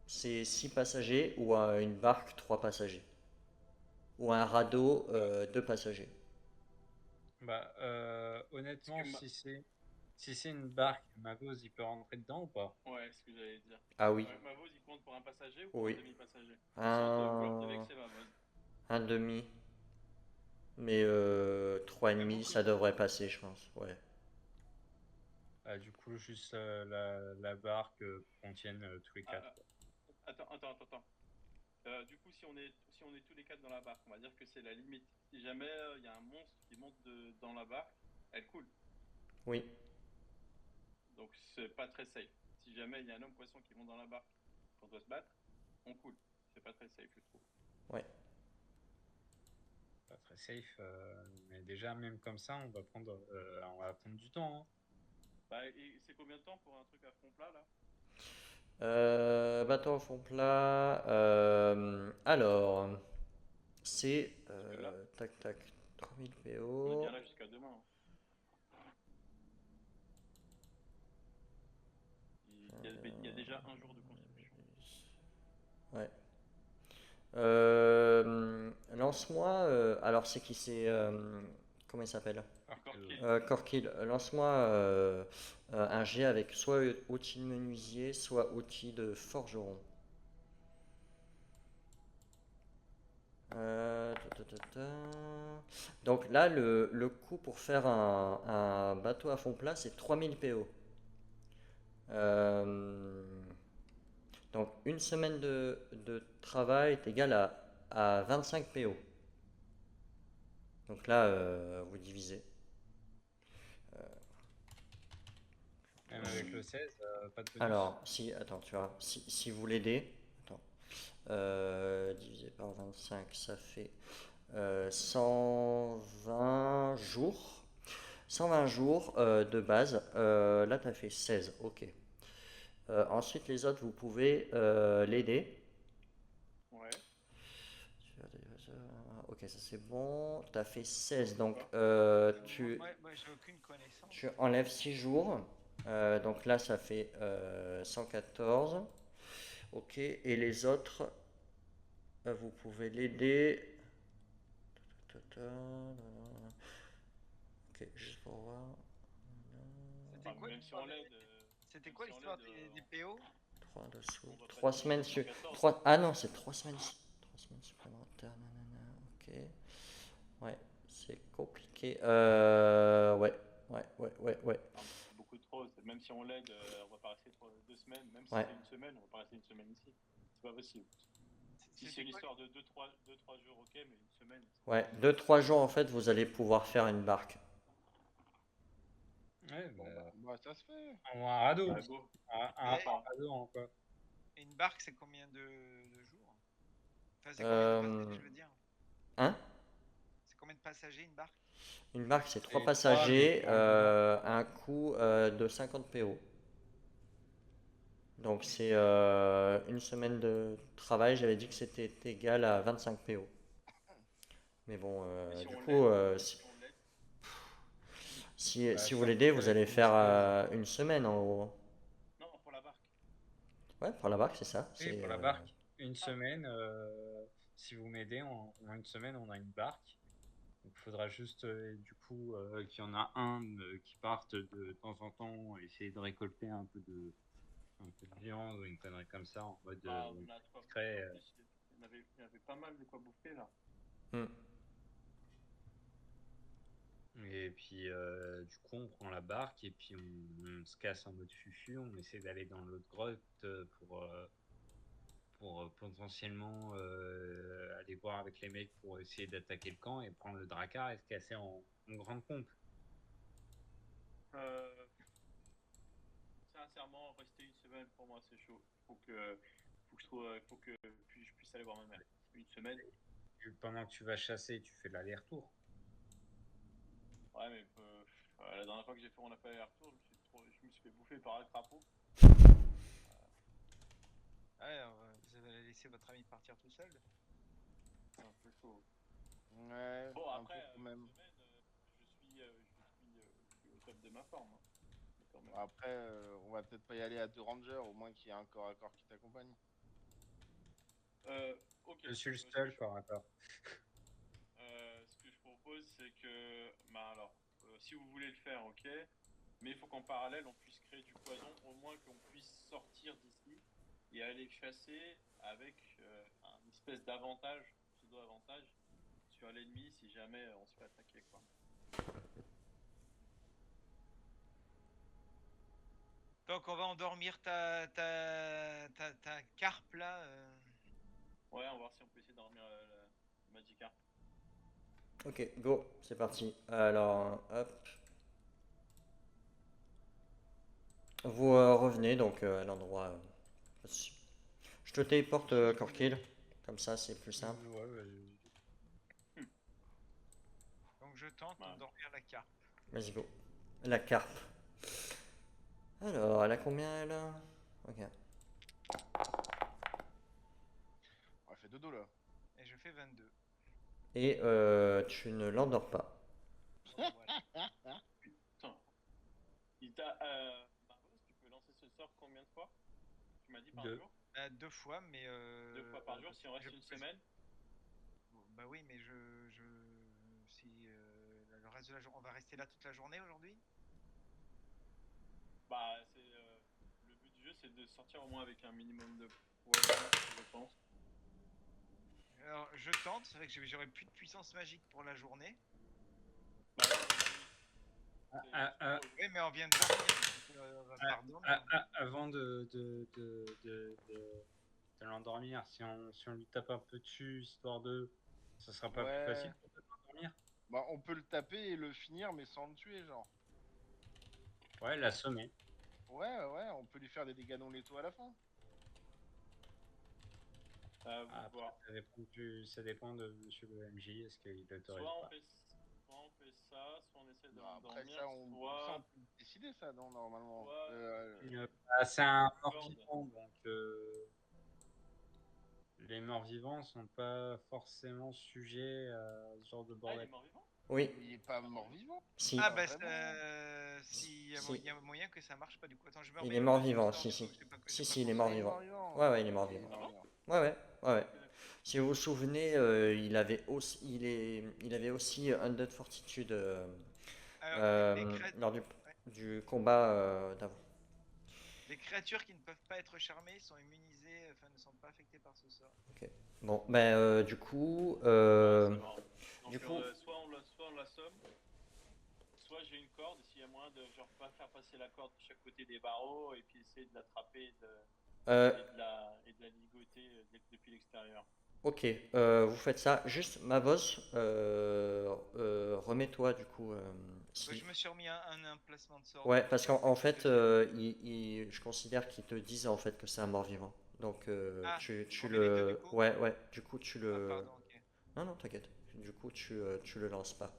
C'est 6 passagers ou une barque 3 passagers? Ou un radeau 2 passagers? Bah, Est-ce honnêtement, que si c'est une barque, Mavos, il peut rentrer dedans ou pas? Ouais, ce que j'allais dire. Ah oui, Mavos, il compte pour un passager ou pour un oui. demi-passager? Sans vouloir te Un, vexer, Mavos. un demi. Mais 3 et Même demi, beaucoup. ça devrait passer, je pense. Ouais. Ah, du coup, juste la barque pour qu'on tienne tous les Ah, quatre. attends. Du coup, si on est tous les quatre dans la barque, on va dire que c'est la limite. Si jamais il y a un monstre qui monte dans la barque, elle coule. Oui. Donc c'est pas très safe. Si jamais il y a un homme poisson qui monte dans la barque, qu'on doit se battre, on coule. C'est pas très safe, je trouve. Ouais. Pas très safe, mais déjà, même comme ça, on va prendre du temps, hein. Bah, et c'est combien de temps pour un truc à fond plat là? Bateau au fond plat. Alors, c'est. Parce que là, Tac tac. 3000 on est PO. bien là jusqu'à demain. Hein. déjà un jour de construction. Ouais. Lance-moi. Alors, c'est qui? C'est. Comment il s'appelle? Corkill. Corkill. Lance-moi un jet avec soit outil de menuisier, soit outil de forgeron. Donc là, le coût pour faire un bateau à fond plat, c'est 3000 PO. Donc une semaine de travail est égale à 25 PO. Donc là, vous divisez. Même avec le 16, pas de bonus. Alors, attends, tu vois, si vous l'aidez, attends, divisé par 25, ça fait 120 jours. 120 jours de base. Là, tu as fait 16, ok. Ensuite, les autres, vous pouvez l'aider. Ouais. Ok, ça c'est bon. Tu as fait 16, donc Moi, j'ai aucune connaissance. tu enlèves 6 jours. Donc là, ça fait 114. Ok, et les autres, vous pouvez l'aider. Ok, juste pour voir. C'était Enfin, quoi même si l'histoire on l'aide. C'était même quoi si on l'histoire l'aide, des PO? 3 dessous. on va pas 3 te semaines payer sur. 114. Ah non, c'est 3 semaines. 3 semaines supplémentaires. Nanana, ok. Ouais, c'est compliqué. Ouais. Non, mais c'est beaucoup trop. Même si on l'aide, on va pas rester 2 semaines. Même si Ouais. c'est une semaine, on va pas rester une semaine ici. C'est pas possible. Si c'est C'était une quoi histoire de 2-3 jours, ok, mais une semaine. Ouais, 2-3 jours en fait, vous allez pouvoir faire une barque. Ouais, Bon, bah, ça se fait. un radeau. Bah, go. Un Et- radeau en quoi. Une barque, c'est combien de jours? Enfin, c'est combien de passagers, je veux dire? Hein? C'est combien de passagers une barque? Une barque, c'est 3 Et passagers, trois, mais un coût de 50 PO. Donc c'est une semaine de travail, j'avais dit que c'était égal à 25 PO. Mais bon, Mais si du on coup, l'aide, si on l'aide, si vous surtout l'aidez, vous qu'avec allez une faire espèce. une semaine en gros. non, pour la barque. Ouais, pour la barque, c'est ça. Oui, C'est pour la barque. Une semaine, si vous m'aidez, en une semaine, on a une barque. Donc, il faudra juste, du coup, qu'il y en a un qui parte de temps en temps, essayer de récolter un peu de viande ou une connerie comme ça, en mode Bah, on a de quoi bouffer. discret. En plus, il y avait pas mal de quoi bouffer là. Hmm. Et puis, du coup, on prend la barque et puis on se casse en mode fufu. On essaie d'aller dans l'autre grotte pour potentiellement aller voir avec les mecs pour essayer d'attaquer le camp et prendre le drakkar et se casser en grande pompe. Euh, Sincèrement, rester une semaine pour moi c'est chaud. Faut que je trouve, faut que je puisse aller voir ma mère. Une semaine. Et pendant que tu vas chasser, tu fais l'aller-retour. Ouais, mais la dernière fois que on a fait aller-retour, je me suis fait bouffer par un crapaud. Ouais, vous allez laisser votre ami partir tout seul? C'est un peu chaud. Ouais, Bon, un après, peu quand une même. semaine, je suis au top de ma forme, hein. Mais quand même. Après, on va peut-être pas y aller à 2 rangers, au moins qu'il y ait un corps à corps qui t'accompagne. Ok. Je suis le Ce que seul je- corps à corps. ce que je propose, c'est que, bah alors, si vous voulez le faire, ok, mais il faut qu'en parallèle, on puisse créer du poison, au moins qu'on puisse sortir d'ici et aller chasser avec un espèce d'avantage, pseudo-avantage, sur l'ennemi si jamais on se fait attaquer, quoi. Donc, on va endormir ta carpe là. Ouais, on va voir si on peut essayer d'endormir la Magikarp. Ok, go, c'est parti. Alors, hop. Vous revenez donc à l'endroit. Je te téléporte Corkill, comme ça c'est plus simple. Ouais, Donc, je tente Ouais. d'endormir la carpe. Vas-y, go. La carpe. Alors, elle a combien elle a? Ok. On a fait dodo là. Et je fais 22. Et tu ne l'endors pas. Oh, voilà. Putain. Marlos, tu peux lancer ce sort combien de fois? Tu m'as dit par Deux. jour? 2 fois, mais. 2 fois par jour si on reste je- une semaine? Bah oui, mais si le reste de la journée, on va rester là toute la journée aujourd'hui. Bah, le but du jeu, c'est de sortir au moins avec un minimum de points, je pense. Alors, je tente, c'est vrai que j'aurai plus de puissance magique pour la journée. Bah, ouais, Ah, ah, Oui, mais on vient de dormir. Donc, pardon. Avant de l'endormir, si on lui tape un peu dessus, histoire de. Ça sera pas plus Ouais. facile pour toi de l'endormir? Bah, on peut le taper et le finir, mais sans le tuer, genre. Ouais, l'assommer. Ouais, on peut lui faire des dégâts non létaux à la fin. à Ah, vous voir. après, ça dépend de monsieur le MJ, est-ce qu'il l'autorise Soit on pas? fait, soit on fait ça, soit on essaie de Bah, après, l'endormir, ça, on soit, peut décider, ça, non, normalement. soit C'est un corde. mort-vivant, donc les morts-vivants sont pas forcément sujets à ce genre de Ah, il est bordel. mort-vivant? Oui, Il est pas mort-vivant. si, Ah, Pas bah, vraiment. si, si. il y a moyen que ça marche pas du coup. Attends, je me Il remets est le sort mort-vivant, du si, coup, si. j'ai pas, Si, j'ai pas si, il est pensé. Il est mort-vivant. mort-vivant. Ouais, ouais, il est Il est mort-vivant. mort-vivant. Ouais, ouais, ouais, ouais. Ok, d'accord. Si vous vous souvenez, il avait aussi Undead Fortitude Alors, lors ouais. du combat d'avant. Les créatures qui ne peuvent pas être charmées sont immunisées, enfin ne sont pas affectées par ce sort. Ok. Bon, ben du coup, Ouais, c'est marrant. Donc, du coup, soit on l'assomme, soit j'ai une corde, s'il y a moyen de genre pas faire passer la corde de chaque côté des barreaux et puis essayer de l'attraper euh, et de la ligoter depuis l'extérieur. ok, vous faites ça. Juste, Mavos, remets-toi du coup. Bah, Si. je me suis remis un emplacement de sort. Ouais, Donc, parce je vais qu'en attaquer le fait, deuxième. je considère qu'ils te disent en fait que c'est un mort-vivant. Donc, Ah, je tu remets les deux du le. coup. Ouais, ouais, du coup, tu Ah, le. pardon, ok. Non, non, t'inquiète. Du coup, tu le lances pas.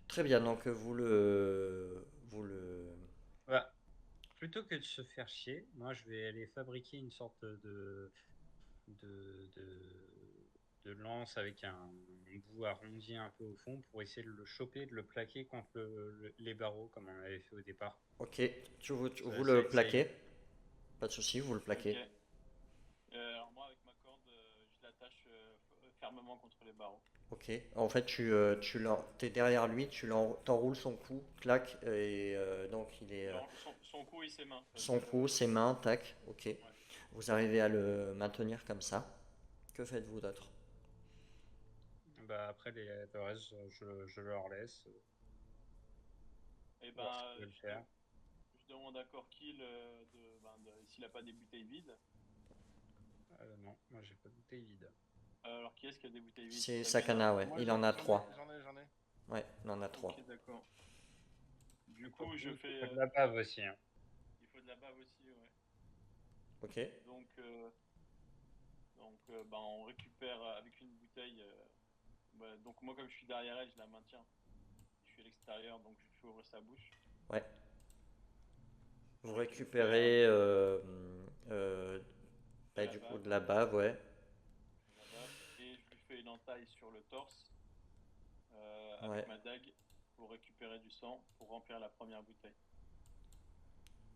Très bien, donc Vous le. Voilà. Plutôt que de se faire chier, moi je vais aller fabriquer une sorte de, de lance avec un bout arrondi un peu au fond pour essayer de le choper, de le plaquer contre les barreaux comme on avait fait au départ. Ok, vous Ça, le plaquez. Pas de souci, vous le Ok. plaquez. Alors moi avec ma corde, je l'attache fermement contre les barreaux. Ok, en fait, t'es derrière lui, t'enroules son cou, clac, et donc il est. Genre, son cou et ses mains. Parce Son que, cou, ses mains, tac, ok. ouais. Vous arrivez à le maintenir comme ça. Que faites-vous d'autre? Bah, après, le reste, je leur laisse Et voir ce ben, qu'ils veulent faire. je demande à Corkil s'il a pas des bouteilles vides. Non, moi j'ai pas de bouteille vide. Alors qui est-ce qui a des bouteilles vides? C'est C'est Sabina? Sakana, ouais. Moi, Il en a j'en ai, 3. j'en ai. Ouais, il en a 3. Ok, d'accord. Du Il coup, je faut fais. de la bave aussi, hein. Il faut de la bave aussi, ouais. Ok. Donc, on récupère avec une bouteille. Donc moi, comme je suis derrière elle, je la maintiens. Je suis à l'extérieur, donc je fais ouvrir sa bouche. Ouais. Je Vous récupère récupérez de bah, la du coup bave, de la bave, ouais. et je lui fais une entaille sur le torse Ouais. avec ma dague pour récupérer du sang pour remplir la première bouteille.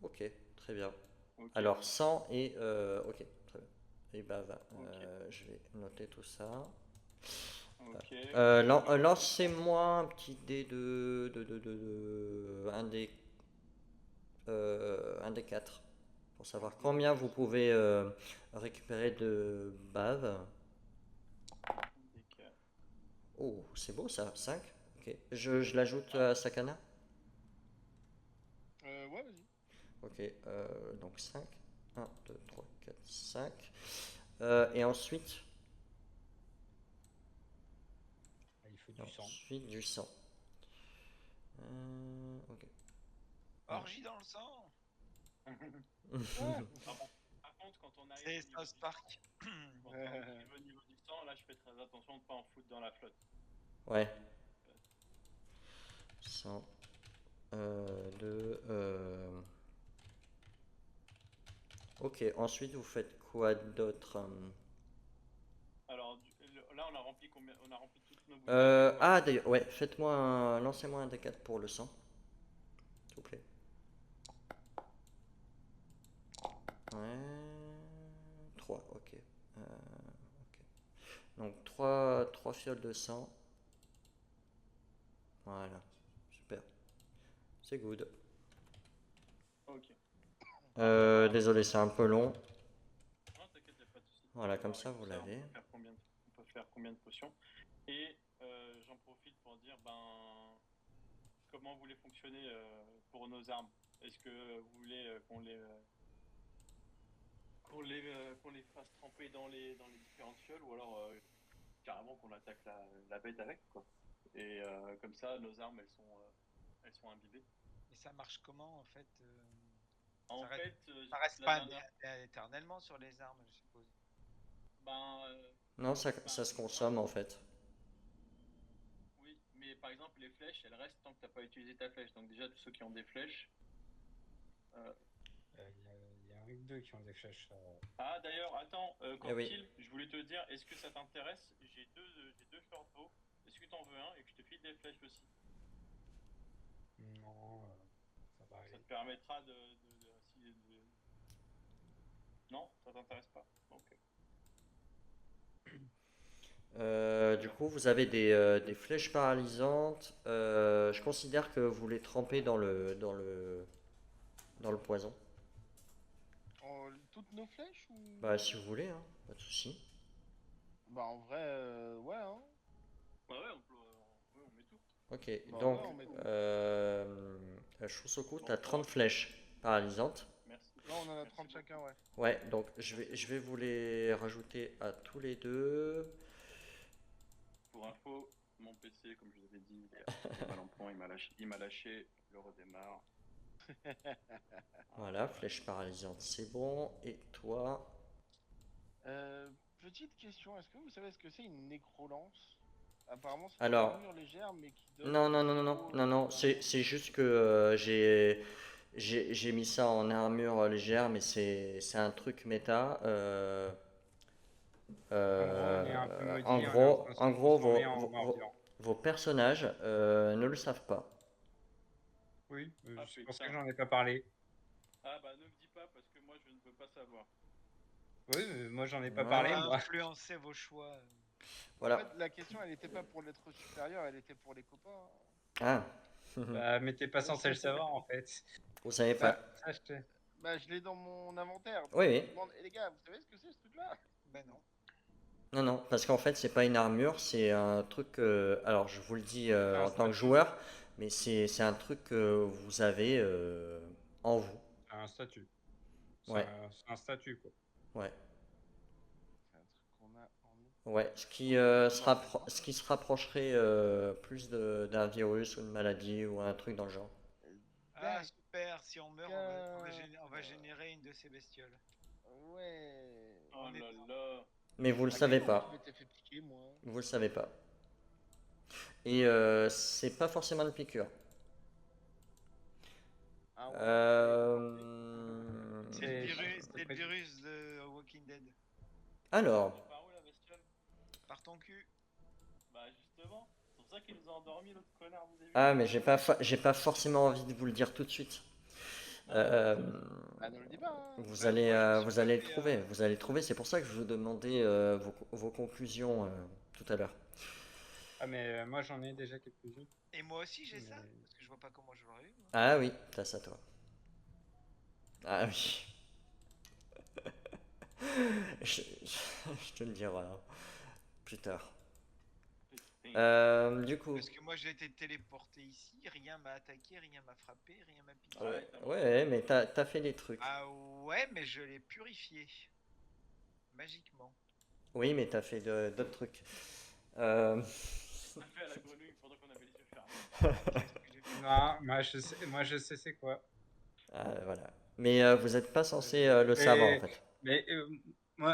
Ok, très bien. Ok. Alors, sang et. Ok, très bien. Et bave. Ok. Je vais noter tout ça. Ok. Lancez-moi un petit dé un des 4 pour savoir Un des combien vous quatre. pouvez récupérer de bave. Oh, c'est beau ça, 5. Ok, je l'ajoute à Sakana. Ouais, vas-y. Ok, donc 5. 1, 2, 3, 4, 5. Et ensuite, Il faut du sang. du sang. Ok. Orgie dans le sang. Ouais. Par contre, quand on arrive C'est au niveau South du Park. sang, quand on arrive au niveau du sang, là, je fais très attention de ne pas en foutre dans la flotte. Ouais. Sang. De. Ok, ensuite vous faites quoi d'autre? Alors là, on a rempli combien? On a rempli toutes nos bouteilles. Ah, d'ailleurs, ouais, lancez-moi un D4 pour le sang, s'il vous plaît. Ouais. 3, ok. Ok. Donc 3 fioles de sang. Voilà. Super. C'est good. Ok. Désolé, c'est un peu long. Non, t'inquiète, y a pas de souci. Voilà, comme Alors, ça, avec vous tout l'avez. on peut faire combien de potions? Et j'en profite pour dire, comment vous voulez fonctionner pour nos armes? Est-ce que vous voulez qu'on les fasse tremper dans les différentes fioles ou alors carrément qu'on attaque la bête avec, quoi. Et comme ça, nos armes, elles sont imbibées. Et ça marche comment en fait En ça reste, fait, ça reste la pas dernière, éternellement sur les armes, je suppose. ben, Non, ça se consomme en fait. oui, mais par exemple, les flèches, elles restent tant que t'as pas utilisé ta flèche. Donc déjà, tous ceux qui ont des flèches. euh, Il y a un ou deux qui ont des flèches. Ah, d'ailleurs, attends, Eh oui. Corkil, je voulais te dire, est-ce que ça t'intéresse? J'ai deux shortbows. Est-ce que t'en veux un et que je te file des flèches aussi? Non, ça va Ça aller. te permettra Non, ça t'intéresse pas? Ok. Du coup, vous avez des flèches paralysantes. Je considère que vous les trempez dans le poison. Toutes nos flèches ou... Bah, si vous voulez, hein, pas de souci. Bah en vrai, ouais, hein. Bah ouais, ouais, on met tout. Ok, Bah donc, ouais, on met tout. Shosoku, Bon, t'as 30 flèches paralysantes. merci. Là, on en a Merci 30 chacun, beaucoup. ouais. Ouais, donc je vais vous les rajouter à tous les deux. Pour info, mon PC, comme je vous avais dit, il est mal en point, il m'a lâché, je le redémarre. Voilà, flèche paralysante, c'est bon. Et toi? Petite question, est-ce que vous savez ce que c'est une nécrolance? Apparemment, c'est une Alors, armure légère, mais qui donne non, non, des non, non, non, combos, non, non, c'est juste que j'ai mis ça en armure légère, mais c'est un truc méta. En gros, on est un peu En maudit, on est en gros, train de en se gros transformer en mort-vivant. vos personnages ne le savent pas. Oui, Ah c'est pour ça que putain. j'en ai pas parlé. Ah bah ne me dis pas parce que moi je ne veux pas savoir. Oui, mais moi j'en ai pas Voilà. parlé, moi. Influencer vos choix. En Voilà. fait, la question, elle était pas pour l'être supérieur, elle était pour les copains. Ah, Bah, mais t'es pas censé le savoir en fait. vous savez Bah, pas. Ça, je te- bah, je l'ai dans mon inventaire. Donc Oui, je oui. vous demande, les gars, vous savez ce que c'est ce truc-là? Ben non. Non, non, parce qu'en fait, c'est pas une armure, c'est un truc. Alors, je vous le dis C'est un en tant que statut. joueur, mais c'est un truc que vous avez en vous. C'est un statut. Ouais, C'est un statut, quoi. ouais, C'est un truc qu'on a en nous. ouais. Ce qui se rapprocherait plus d'un virus ou une maladie ou un truc dans le genre. Ah super, si on meurt, on va D'accord. générer une de ces bestioles. Ouais. Oh On est là dans- là. Mais vous le Ah, savez dis donc, pas. je m'étais fait piquer, moi. Vous le savez pas. Et c'est pas forcément une piqûre. Ah ouais. Euh, C'est le virus de Walking Dead. Alors, Tu pars où la bestiole? Par ton cul. Bah justement, c'est pour ça qu'il nous a endormis l'autre connard, vous avez vu? ah, mais j'ai pas forcément envie de vous le dire tout de suite. Euh, Ah, ne le dis pas, hein. vous allez le trouver. Vous allez le trouver. C'est pour ça que je vous demandais vos conclusions tout à l'heure. Ah, mais moi j'en ai déjà quelques-unes. Et moi aussi j'ai ça, Mais- parce que je vois pas comment je l'aurais eu. Moi. Ah oui, t'as ça toi. Ah oui. Je te le dirai plus tard. Du coup, Parce que moi j'ai été téléporté ici, rien m'a attaqué, rien m'a frappé, rien m'a piqué. ouais, mais t'as fait des trucs. Ah ouais, mais je l'ai purifié. Magiquement. Oui, mais t'as fait d'autres trucs. On a fait à la grenouille pendant qu'on avait les yeux fermés. Qu'est-ce que j'ai fait? Non, moi je sais c'est quoi. Voilà. Mais vous n'êtes pas censé le Mais- savoir en fait. Mais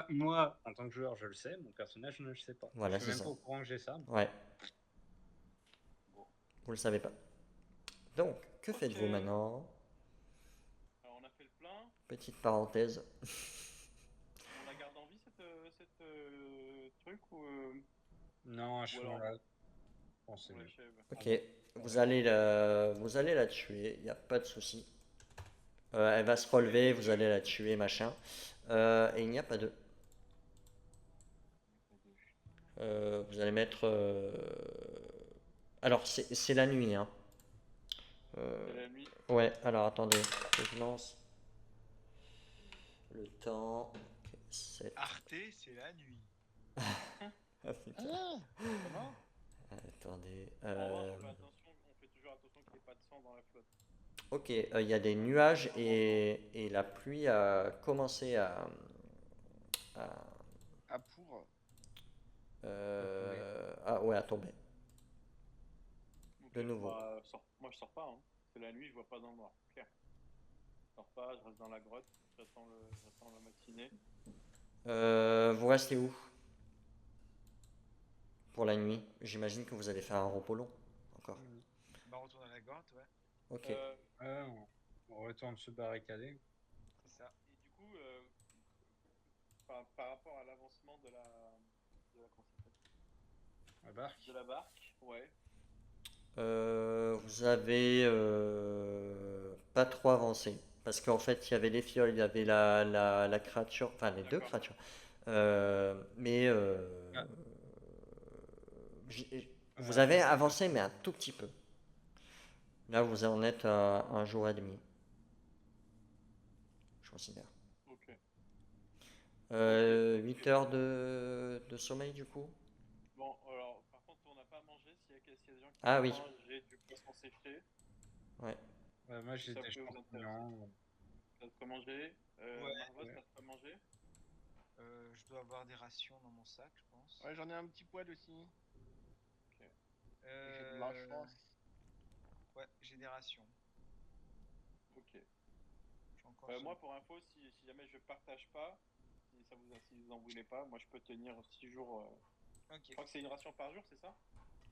moi, en tant que joueur, je le sais, mon personnage ne le sait pas. Voilà, Je suis c'est même ça. pas au courant que j'ai ça. Ouais. Bon. Vous le savez pas. Donc, que Ok. faites-vous maintenant? Alors on a fait le plein. Petite parenthèse. On la garde en vie cette truc ou Non, à Ou ce alors- moment-là, je pense que on c'est mieux. l'achève? Ok. Vous allez la tuer. Il n'y a pas de souci. Elle va se relever, vous allez la tuer, machin. Et il n'y a pas d'œuf. Vous allez mettre. Alors, c'est la nuit, hein. C'est la nuit. Ouais, alors attendez, que je lance le temps. Ok, 7. Arte, c'est la nuit. Ah, putain. Ah, comment? Attendez. On fait toujours attention qu'il n'y ait pas de sang dans la flotte. Ok, il y a des nuages et la pluie a commencé à- Ah, pour. ah ouais, à tomber. Ok, De nouveau. bah, moi je sors pas, hein. C'est la nuit, je vois pas dans le noir. Clair. Je sors pas, je reste dans la grotte, j'attends la matinée. Vous restez où pour la nuit? J'imagine que vous allez faire un repos long encore. Bah, on retourne à la grotte, ouais. Ok. Ouais, on retourne se barricader. C'est ça. Et du coup, par rapport à l'avancement comment ça s'appelle La barque. de la barque, ouais. Vous avez pas trop avancé. Parce qu'en fait, il y avait les fioles, il y avait la créature, enfin les deux D'accord. créatures. Mais Ah. vous avez avancé, mais un tout petit peu. Là, vous en êtes à un jour et demi. Je considère. Ok. 8 heures de sommeil, du coup. Bon, alors, par contre, on n'a pas mangé. S'il y a des gens qui Ah ont oui. faim, j'ai du poisson séché. Ouais. Moi j'ai Ça des peut vous intéresser. champignons. T'as de quoi manger. Ouais. Marvos, Ouais. t'as de quoi manger. Je dois avoir des rations dans mon sac, je pense. Ouais, j'en ai un petit poil aussi. J'ai de la Euh, chance. Ouais, j'ai des rations. Ok. J'ai encore Moi, pour info, si jamais je partage pas, si vous en voulez pas, moi je peux tenir 6 jours. Je Ok. crois que c'est une ration par jour, c'est ça?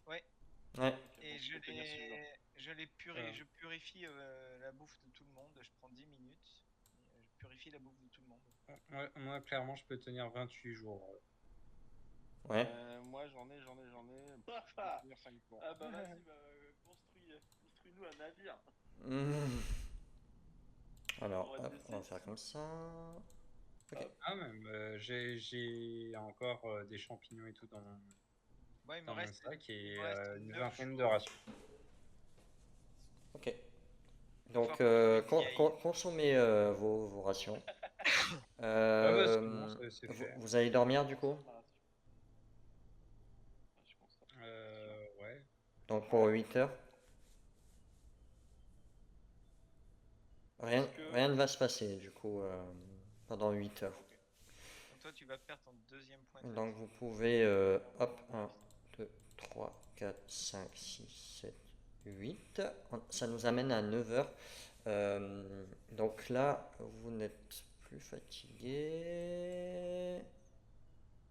Ouais. Ouais. Ok, Et donc je peux tenir 6 jours. je purifie la bouffe de tout le monde. Je prends 10 minutes. Et je purifie la bouffe de tout le monde. Moi, clairement, je peux tenir 28 jours. Ouais. Moi, j'en ai. Je peux tenir 5 jours. Ah bah vas-y, bah, construis-nous un navire. Mmh. Alors, On va te hop, on va laisser. faire comme ça. Ok. Ah, même, j'ai encore des champignons et tout Moi, il me dans mon reste, sac il et me reste une 9 vingtaine de jours. rations. Ok. Il va Donc, falloir que je me vieille. consommez vos rations. Ah bah c'est bon, c'est fait. Vous allez dormir du coup? Consomme ma ration. Ah, je consomme. Ouais. Donc pour 8 heures. Rien, Est-ce que- rien ne va se passer du coup pendant 8 heures. Ok. Donc toi, tu vas perdre ton deuxième point de Donc fatigue. vous pouvez, hop, 1, 2, 3, 4, 5, 6, 7, 8. Ça nous amène à 9 heures. Donc là, vous n'êtes plus fatigué.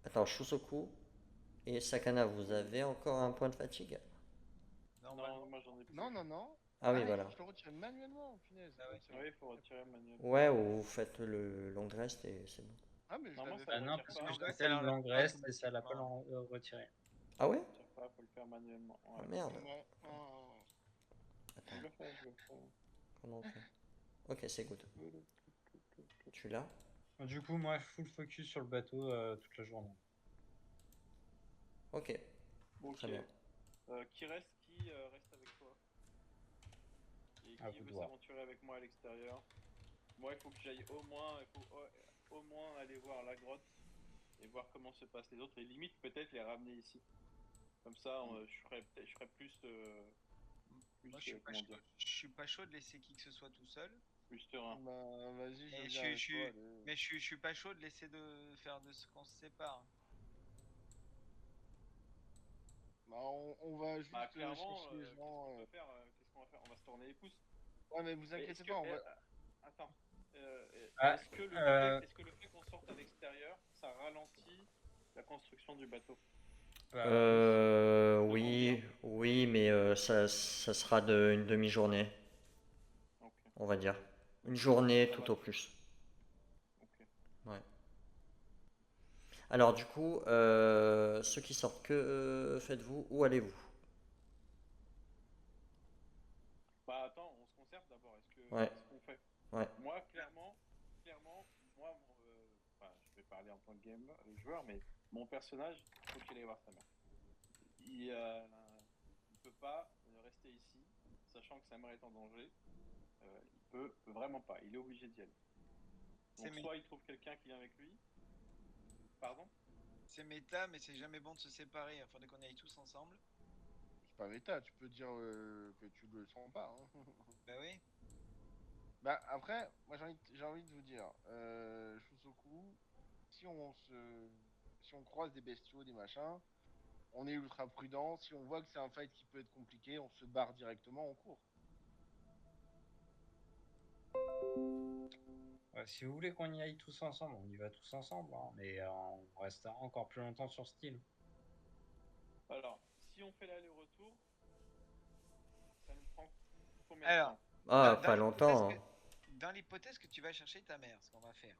Attends, Shusoku et Sakana, vous avez encore un point de fatigue? Normalement. Non, moi j'en ai plus. Non. Ah oui, Il voilà. faut que je le retire manuellement, punaise. Ah ouais. C'est bon. Oui, il faut retirer manuel. Ouais, ou vous faites le long rest et c'est bon. Ah, mais je Non, moi, l'avais ça fait. Ah non, retire parce pas. que je Ouais, l'ai ça fait le l'enlève long pas rest et ça l'a pas automatiquement. retiré. Ah ouais? Ça retire pas, faut le faire manuellement. Ah Ouais. merde. Ouais. Je le fais, je le fais. Comment on fait? Ok, c'est good. Tu l'as? Du coup, moi, full focus sur le bateau toute la journée. Ok, Ok. très bien. Qui reste avec toi? Et À qui vous de veut voir. s'aventurer avec moi à l'extérieur? Moi, il faut que j'aille au moins aller voir la grotte et voir comment se passent les autres et limite peut-être les ramener ici. Comme ça, je ferai plus, Moi, je suis pas comment chaud. dire, Je suis pas chaud de laisser qui que ce soit tout seul. plus serein. Bah, vas-y, je Et viens avec toi. Allez. mais je suis pas chaud de laisser de faire de ce qu'on se sépare. Bah, on va juste Bah clairement, chercher les qu'est-ce gens. qu'on peut faire? Qu'est-ce qu'on va faire? On va se tourner les pouces. Ouais, mais vous Et inquiétez pas, on va. attends. Ah, Est-ce que le fait qu'on sorte à l'extérieur, ça ralentit la construction du bateau? Oui, oui, mais ça sera une demi-journée, Ok, on va dire. Une journée ça tout va. au plus. Ok. Ouais. Alors du coup, ceux qui sortent, que faites-vous? Où allez-vous? Bah attends, on se conserve d'abord. Ouais, Qu'est-ce qu'on fait? ouais. tant que joueur, mais mon personnage, il faut qu'il aille voir sa mère. Il peut pas rester ici, sachant que sa mère est en danger. Il peut vraiment pas, il est obligé d'y aller. Donc soit il trouve quelqu'un qui vient avec lui. Pardon? C'est méta, mais c'est jamais bon de se séparer. Il faudrait qu'on aille tous ensemble. C'est pas méta, tu peux dire que tu le sens pas. Hein. Bah oui. Bah après, moi j'ai envie de vous dire, Shusoku, si on se, si on croise des bestiaux, des machins, on est ultra prudent. Si on voit que c'est un fight qui peut être compliqué, on se barre directement, on court. Ouais, si vous voulez qu'on y aille tous ensemble, on y va tous ensemble, hein, mais on restera encore plus longtemps sur ce île. Alors, si on fait l'aller-retour, ça nous prend combien de Alors, temps? Ah, dans pas l'hypothèse longtemps. que- Hein. dans l'hypothèse que tu vas chercher ta mère, ce qu'on va faire,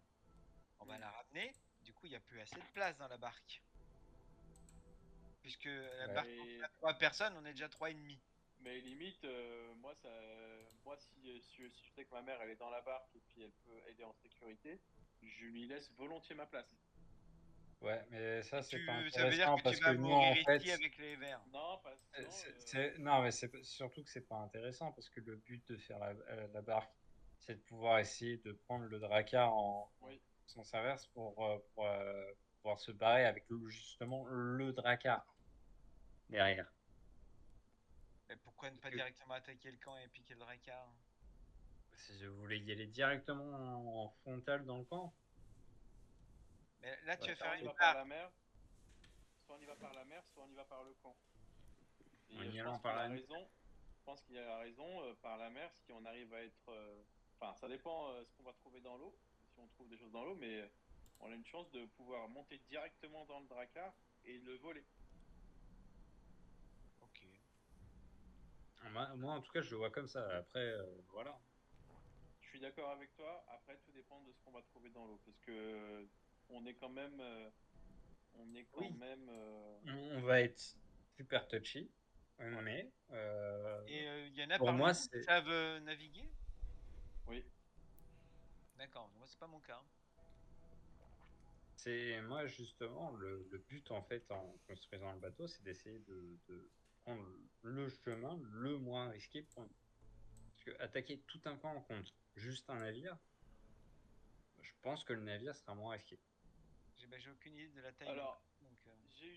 on va Mm. la ramener. Du coup, il n'y a plus assez de place dans la barque. Puisque la Ouais. barque, on Et- a 3 personnes, on est déjà 3,5. Mais limite, moi si je sais que ma mère elle est dans la barque et puis elle est en sécurité, je lui laisse volontiers ma place. Ouais, mais ça, c'est pas Ça veut dire intéressant que tu parce que vas nous, mourir en fait, ici avec les verres. Non, parce que non, mais c'est surtout que c'est pas intéressant parce que le but de faire la barque, c'est de pouvoir essayer de prendre le Drakkar en oui, sens inverse pour pouvoir se barrer avec justement le Drakkar derrière. Mais pourquoi ne Parce pas que directement attaquer le camp et piquer le Drakkar? si je voulais y aller directement en frontal dans le camp, Mais là, tu ouais, vas soit faire on y une va par barque. la mer, soit on y va par la mer, soit on y va par le camp. en Et y je allant pense par qu'il a la nuit. raison. Je pense qu'il a raison par la mer, si on arrive à être. Enfin, ça dépend ce qu'on va trouver dans l'eau, si on trouve des choses dans l'eau, mais on a une chance de pouvoir monter directement dans le Drakkar et le voler. Ok. Moi, en tout cas, je le vois comme ça. Après, voilà. Je suis d'accord avec toi. Après, tout dépend de ce qu'on va trouver dans l'eau, parce que on est quand même, on est quand Oui, même. on va être super touchy, Ouais. mais Et il y en a pour parmi moi, vous qui c'est savent naviguer? Oui. D'accord, moi c'est pas mon cas. C'est moi justement le but en fait en construisant le bateau, c'est d'essayer de prendre le chemin le moins risqué pour nous. Parce que attaquer tout un camp contre juste un navire, je pense que le navire sera moins risqué. J'ai aucune idée de la taille du camp. Alors, Donc, j'ai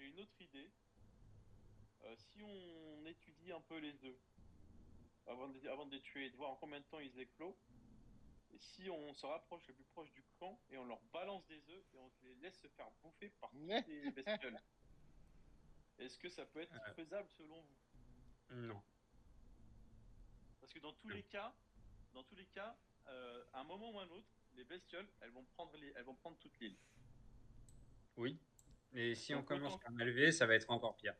une autre idée. Si on étudie un peu les œufs avant de les tuer et de voir en combien de temps ils éclosent, et si on se rapproche le plus proche du camp et on leur balance des œufs et on les laisse se faire bouffer par toutes les bestioles, est-ce que ça peut être faisable selon vous? Non. Parce que dans tous les cas, à un moment ou un autre, les bestioles, elles vont prendre toute l'île. Oui. Et si on Donc commence autant. par m'élever, ça va être encore pire.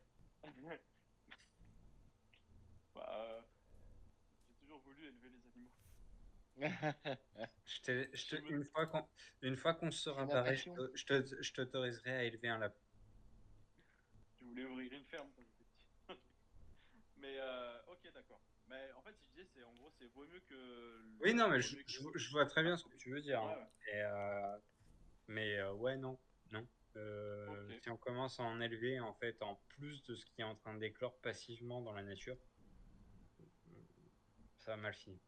Bah, j'ai toujours voulu élever les animaux. Je me- Une fois qu'on sera C'est ma barré, passion. je t'autoriserai à élever un lapin. Je voulais ouvrir une ferme quand j'étais petit. Mais ok, d'accord. Mais en fait, si je disais, c'est en gros, c'est vaut mieux que Oui, non, mais vaut mieux que. je vois très bien ce que tu veux dire, Ouais, hein. ouais. Et, mais ouais, non, non. Ok. Si on commence à en élever, en fait, en plus de ce qui est en train d'éclore passivement dans la nature, ça va mal finir.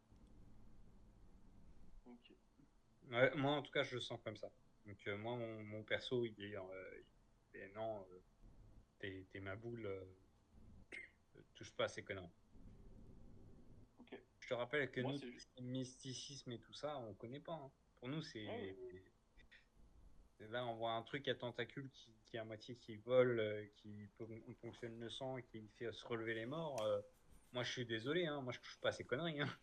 Ok. Ouais, moi, en tout cas, je le sens comme ça. Donc, moi, mon perso, il est non, t'es ma boule, touche pas à ces conneries. Ok. Je te rappelle que Moi, nous, c'est tout juste. ce qui est mysticisme et tout ça, on connaît pas, hein. Pour nous, Ouais, ouais. là, on voit un truc à tentacules qui est à moitié qui vole, on fonctionne le sang et qui fait se relever les morts. Moi, je suis désolé, hein, moi, je touche pas à ces conneries, hein.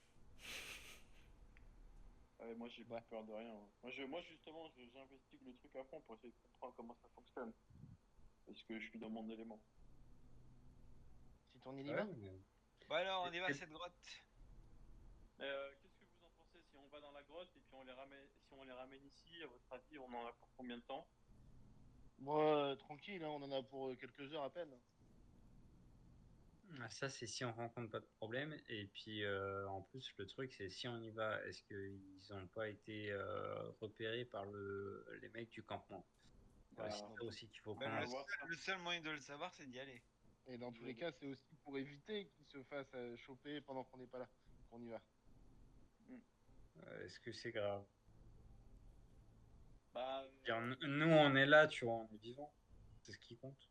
Ouais, moi, j'ai plus Ouais. peur de rien. Ouais. Moi justement, j'investigue le truc à fond pour essayer de comprendre comment ça fonctionne. Parce que je suis dans mon élément. C'est ton île y Ouais, va? bon alors, on y va à et- cette grotte. Mais qu'est-ce que vous en pensez si on va dans la grotte et puis si on les ramène ici, à votre avis, on en a pour combien de temps? Bon, tranquille, hein, on en a pour quelques heures à peine. Ça, c'est si on rencontre pas de problème. Et puis, en plus, le truc, c'est si on y va, est-ce qu'ils n'ont pas été repérés par les mecs du campement? Bah, C'est ça aussi qu'il faut Ben, qu'on on le, va a. voir ça. le seul moyen de le savoir, c'est d'y aller. Et dans tous les cas, c'est aussi pour éviter qu'ils se fassent choper pendant qu'on n'est pas là, qu'on y va. Est-ce que c'est grave? Bah, Dire, nous, on est là, tu vois, on est vivant. C'est ce qui compte.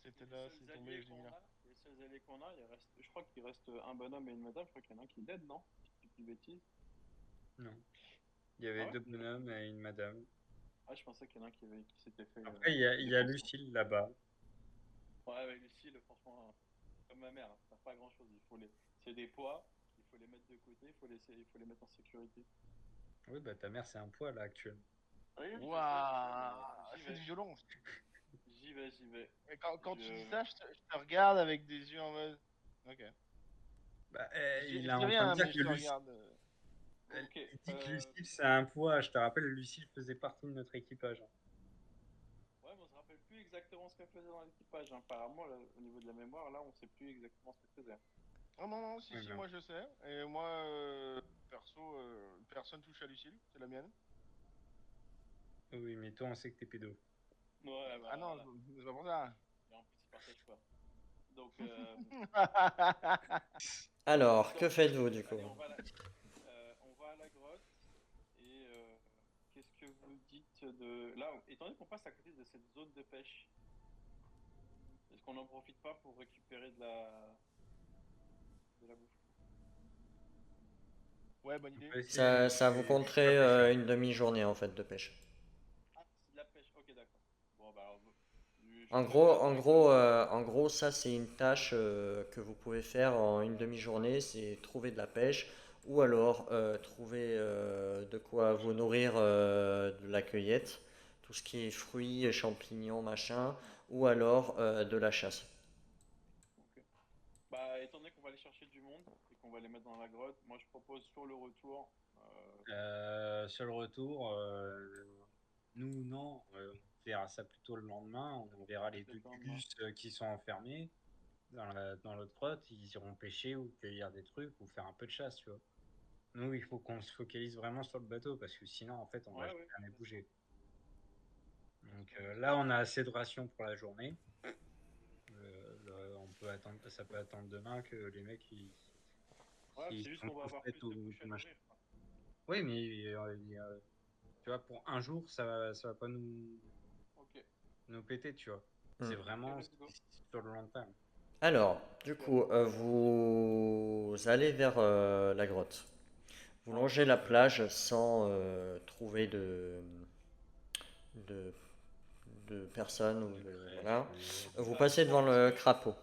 C'était les là, seuls c'est tombé, alliés je l'ai mis qu'on là. a, les seuls alliés qu'on a, je crois qu'il reste un bonhomme et une madame. Je crois qu'il y en a un qui est dead, non? Si je dis plus de bêtises. Non. Il y Ah avait ouais? 2 bonhommes et une madame. Ah, je pensais qu'il y en a un qui s'était fait Après, il y a défoncer. Lucille là-bas. Ouais, avec Lucille, franchement, comme ma mère, hein, ça sert pas à grand chose. C'est des poids, il faut les mettre de côté, il faut les mettre en sécurité. Oui, bah ta mère, c'est un poids là actuellement. Oui, je sais, Waouh, mais j'y c'est du vais, violon. j'y vais. Et quand tu dis Je... ça, je te regarde avec des yeux en mode. Ok. Bah, il est Je dis en train de rien, dire mais que je te Lucille. regarde. Ok, Il dit que Lucille, c'est un poids. Je te rappelle, Lucille faisait partie de notre équipage, hein. ouais, mais on se rappelle plus exactement ce qu'elle faisait dans l'équipage, hein. Apparemment, là, au niveau de la mémoire, là, on sait plus exactement ce qu'elle faisait. Non, non, non, si, Oui, si, mais moi je sais. Et moi, perso, personne touche à Lucille, c'est la mienne. oui, mais toi, on sait que t'es pédo. Ouais, Ah bah non, voilà. c'est pas pour ça. Et en plus, il partage pas. Donc, Alors, que donc faites-vous du coup? allez, on va à la grotte. Et qu'est-ce que vous dites de... Là, étant donné qu'on passe à côté de cette zone de pêche, est-ce qu'on n'en profite pas pour récupérer de la bouffe? Ouais, bonne On idée. peut essayer, Ça vous mais je suis pas compterait pêcheur. une demi-journée en fait de pêche. Ah, c'est de la pêche, ok, d'accord. Bon, bah, alors, je préfère quand même... En gros, ça c'est une tâche que vous pouvez faire en une demi-journée, c'est trouver de la pêche ou alors trouver de quoi vous nourrir de la cueillette, tout ce qui est fruits, champignons, machin, ou alors de la chasse. ok. Bah, étant donné qu'on va aller chercher du monde et qu'on va les mettre dans la grotte, moi je propose sur le retour... Sur le retour, nous, non. On verra ça plutôt le lendemain. On verra les deux peut-être le lendemain. gus qui sont enfermés dans l'autre grotte. Ils iront pêcher ou cueillir des trucs ou faire un peu de chasse, tu vois. Nous, il faut qu'on se focalise vraiment sur le bateau parce que sinon, en fait, on va Ouais, ouais, jamais bien sûr. bouger. Bien Donc sûr, bien sûr. là, on a assez de rations pour la journée. On peut attendre, ça peut attendre demain que les mecs Ouais, ils c'est juste sont qu'on va tous avoir prêts plus de au bouches à machin. nourrir, quoi. Oui, mais tu vois, pour un jour, ça va pas Ok, nous péter, tu vois. Hmm. C'est ok, vraiment let's go. sur le long terme. Alors, du Ok. coup, vous allez vers la grotte. Vous Ouais. longez la plage sans trouver de, de personnes ou De voilà. créatures, Vous Bah, passez devant le crapaud.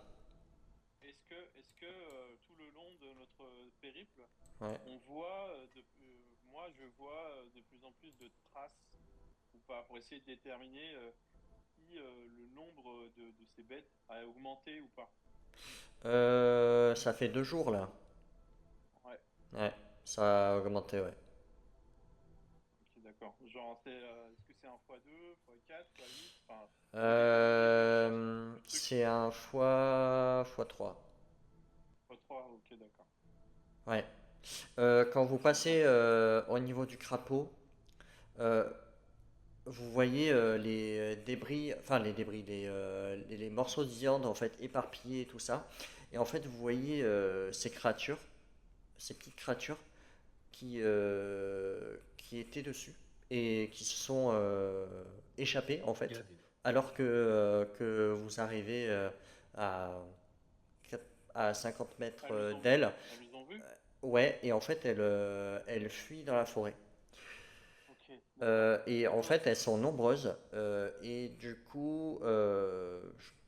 est-ce que tout le long de notre périple, Ouais. on voit, moi je vois de plus en plus de traces ou pas, pour essayer de déterminer si le nombre de ces bêtes a augmenté ou pas. Ça fait 2 jours là. Ouais, Ouais, ça a augmenté, ouais. ok, d'accord. Genre, est-ce que c'est un x2, x4, x8? Enfin, ça dépend du niveau de chance du truc. C'est un fois 3. X3, ok, d'accord. Ouais. Quand vous Ça va. passez au niveau du crapaud, euh, vous voyez les débris, enfin les débris, les morceaux de viande en fait éparpillés et tout ça. Et en fait, vous voyez ces créatures, ces petites créatures qui étaient dessus et qui se sont échappées en fait, regardez. alors que vous arrivez à, à 50 mètres Elles nous ont vu? d'elles. Elles nous ont vu? Ouais, et en fait, elles fuient dans la forêt. Ok, d'accord. Et en Bon, fait, elles sont nombreuses. Et du coup,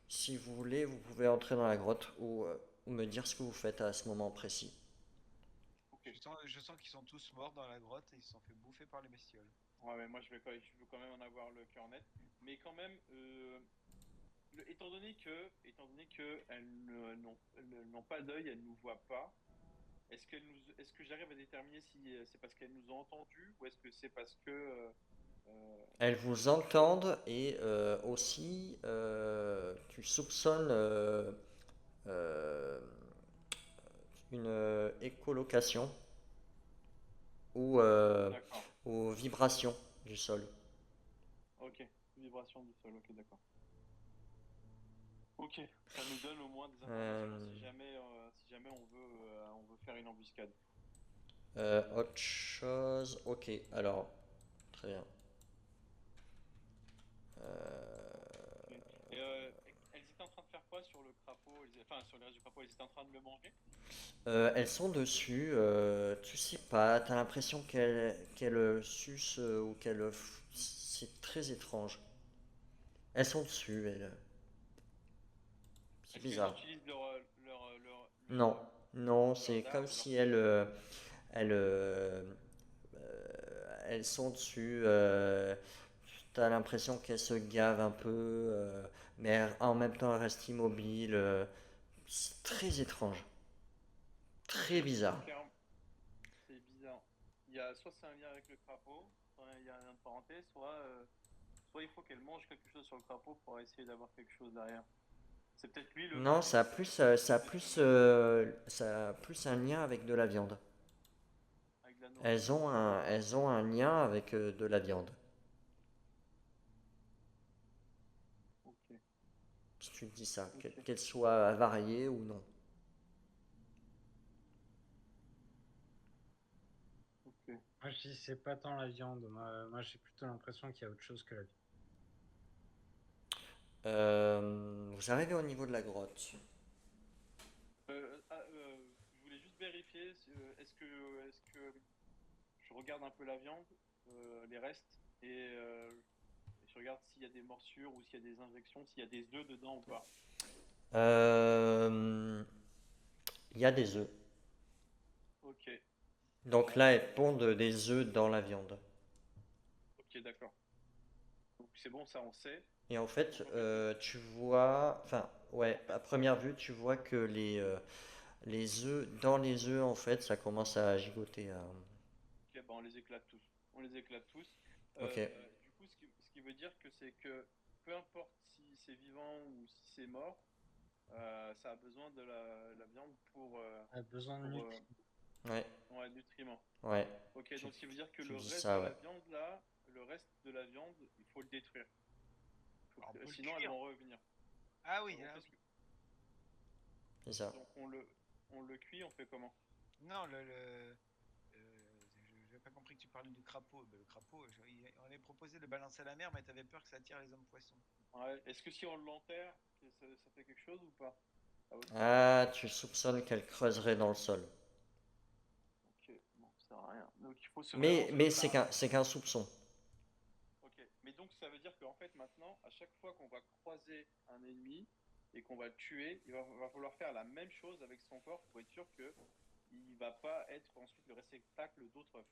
si vous voulez, vous pouvez entrer dans la grotte ou me dire ce que vous faites à ce moment précis. ok. Je sens qu'ils sont tous morts dans la grotte et ils se sont fait bouffer par les bestioles. Ouais, mais moi je veux quand même en avoir le cœur net. Mais quand même, étant donné que elles n'ont pas d'œil, elles nous voient pas. Est-ce que j'arrive à déterminer si c'est parce qu'elles nous ont entendus ou est-ce que c'est parce que Elles vous entendent et aussi, tu soupçonnes euh, une écolocation ou D'accord. aux vibrations du sol. Ok. Vibration du sol. Ok, d'accord. Ok. Ça nous donne au moins des informations Euh, si jamais on veut faire une embuscade. Autre chose. Ok, alors, très bien. Ok. Et elles étaient en train de faire quoi sur le crapaud? Enfin, sur les restes du crapaud, elles étaient en train de le manger? Elles sont dessus, tu sais pas, t'as l'impression qu'elles sucent ou c'est très étrange. Elles sont dessus, elles. C'est Est-ce qu'elles bizarre. utilisent Non, non, leur c'est dard comme ou leur si queue? elles, elles sont dessus. T'as l'impression qu'elles se gavent un peu, mais en même temps elles restent immobiles. C'est très étrange, Ok, très bizarre. donc c'est bizarre. Il y a soit c'est un lien avec le crapaud, soit il y a un lien de parenté, soit il faut qu'elle mange quelque chose sur le crapaud pour essayer d'avoir quelque chose derrière. C'est peut-être lui le Non, maître ça a de cette plus, détermination ça a plus un lien avec de la viande. avec de la nourriture. Elles ont un lien avec de la viande. Ok, Si tu te dis ça, ok, qu'elle soit avariée ou non. ok. Moi, je dis c'est pas tant la viande. Moi j'ai plutôt l'impression qu'il y a autre chose que la viande. Vous arrivez au niveau de la grotte. Je voulais juste vérifier, est-ce que je regarde un peu la viande, les restes, et je regarde s'il y a des morsures ou s'il y a des injections, s'il y a des œufs dedans ou pas. Euh, Il y a des œufs. Ok, Donc là, elles pondent des œufs dans la viande. ok, d'accord. Donc c'est bon, ça on sait. Et en fait, Donc en fait, tu vois, enfin, ouais, en fait, à première vue, tu vois que les œufs, dans les œufs, en fait, ça commence à gigoter. ok, bah, on les éclate tous. On les éclate tous. Ok. Du coup, ce qui veut dire que c'est que peu importe si c'est vivant ou si c'est mort, ça a besoin de la viande Elle a besoin de pour nutriments. Ouais, ouais, nutriments. ouais. Ok, Tu, donc ce qui veut dire que tu le dis reste de ça, ouais. la viande là, le reste de la viande, il faut le détruire. On peut le Sinon, elles cuire. vont revenir. Ah oui, On ah fait oui. C'est ça. donc on le cuit, on fait comment? Non, j'avais pas compris que tu parlais du crapaud. Ben, le crapaud, on avait proposé de le balancer à la mer, mais t'avais peur que ça attire les hommes poissons. Ouais. Est-ce que si on l'enterre, ça fait quelque chose ou pas? À votre avis? Ah, tu soupçonnes qu'elle creuserait dans le sol. Ok, bon, ça sert à rien. Donc vraiment se Mais faire. c'est qu'un soupçon. Ok, mais donc ça veut dire qu'en fait maintenant, à chaque fois qu'on va croiser un ennemi et qu'on va le tuer, va falloir faire la même chose avec son corps pour être sûr que il va pas être ensuite le réceptacle d'autres œufs.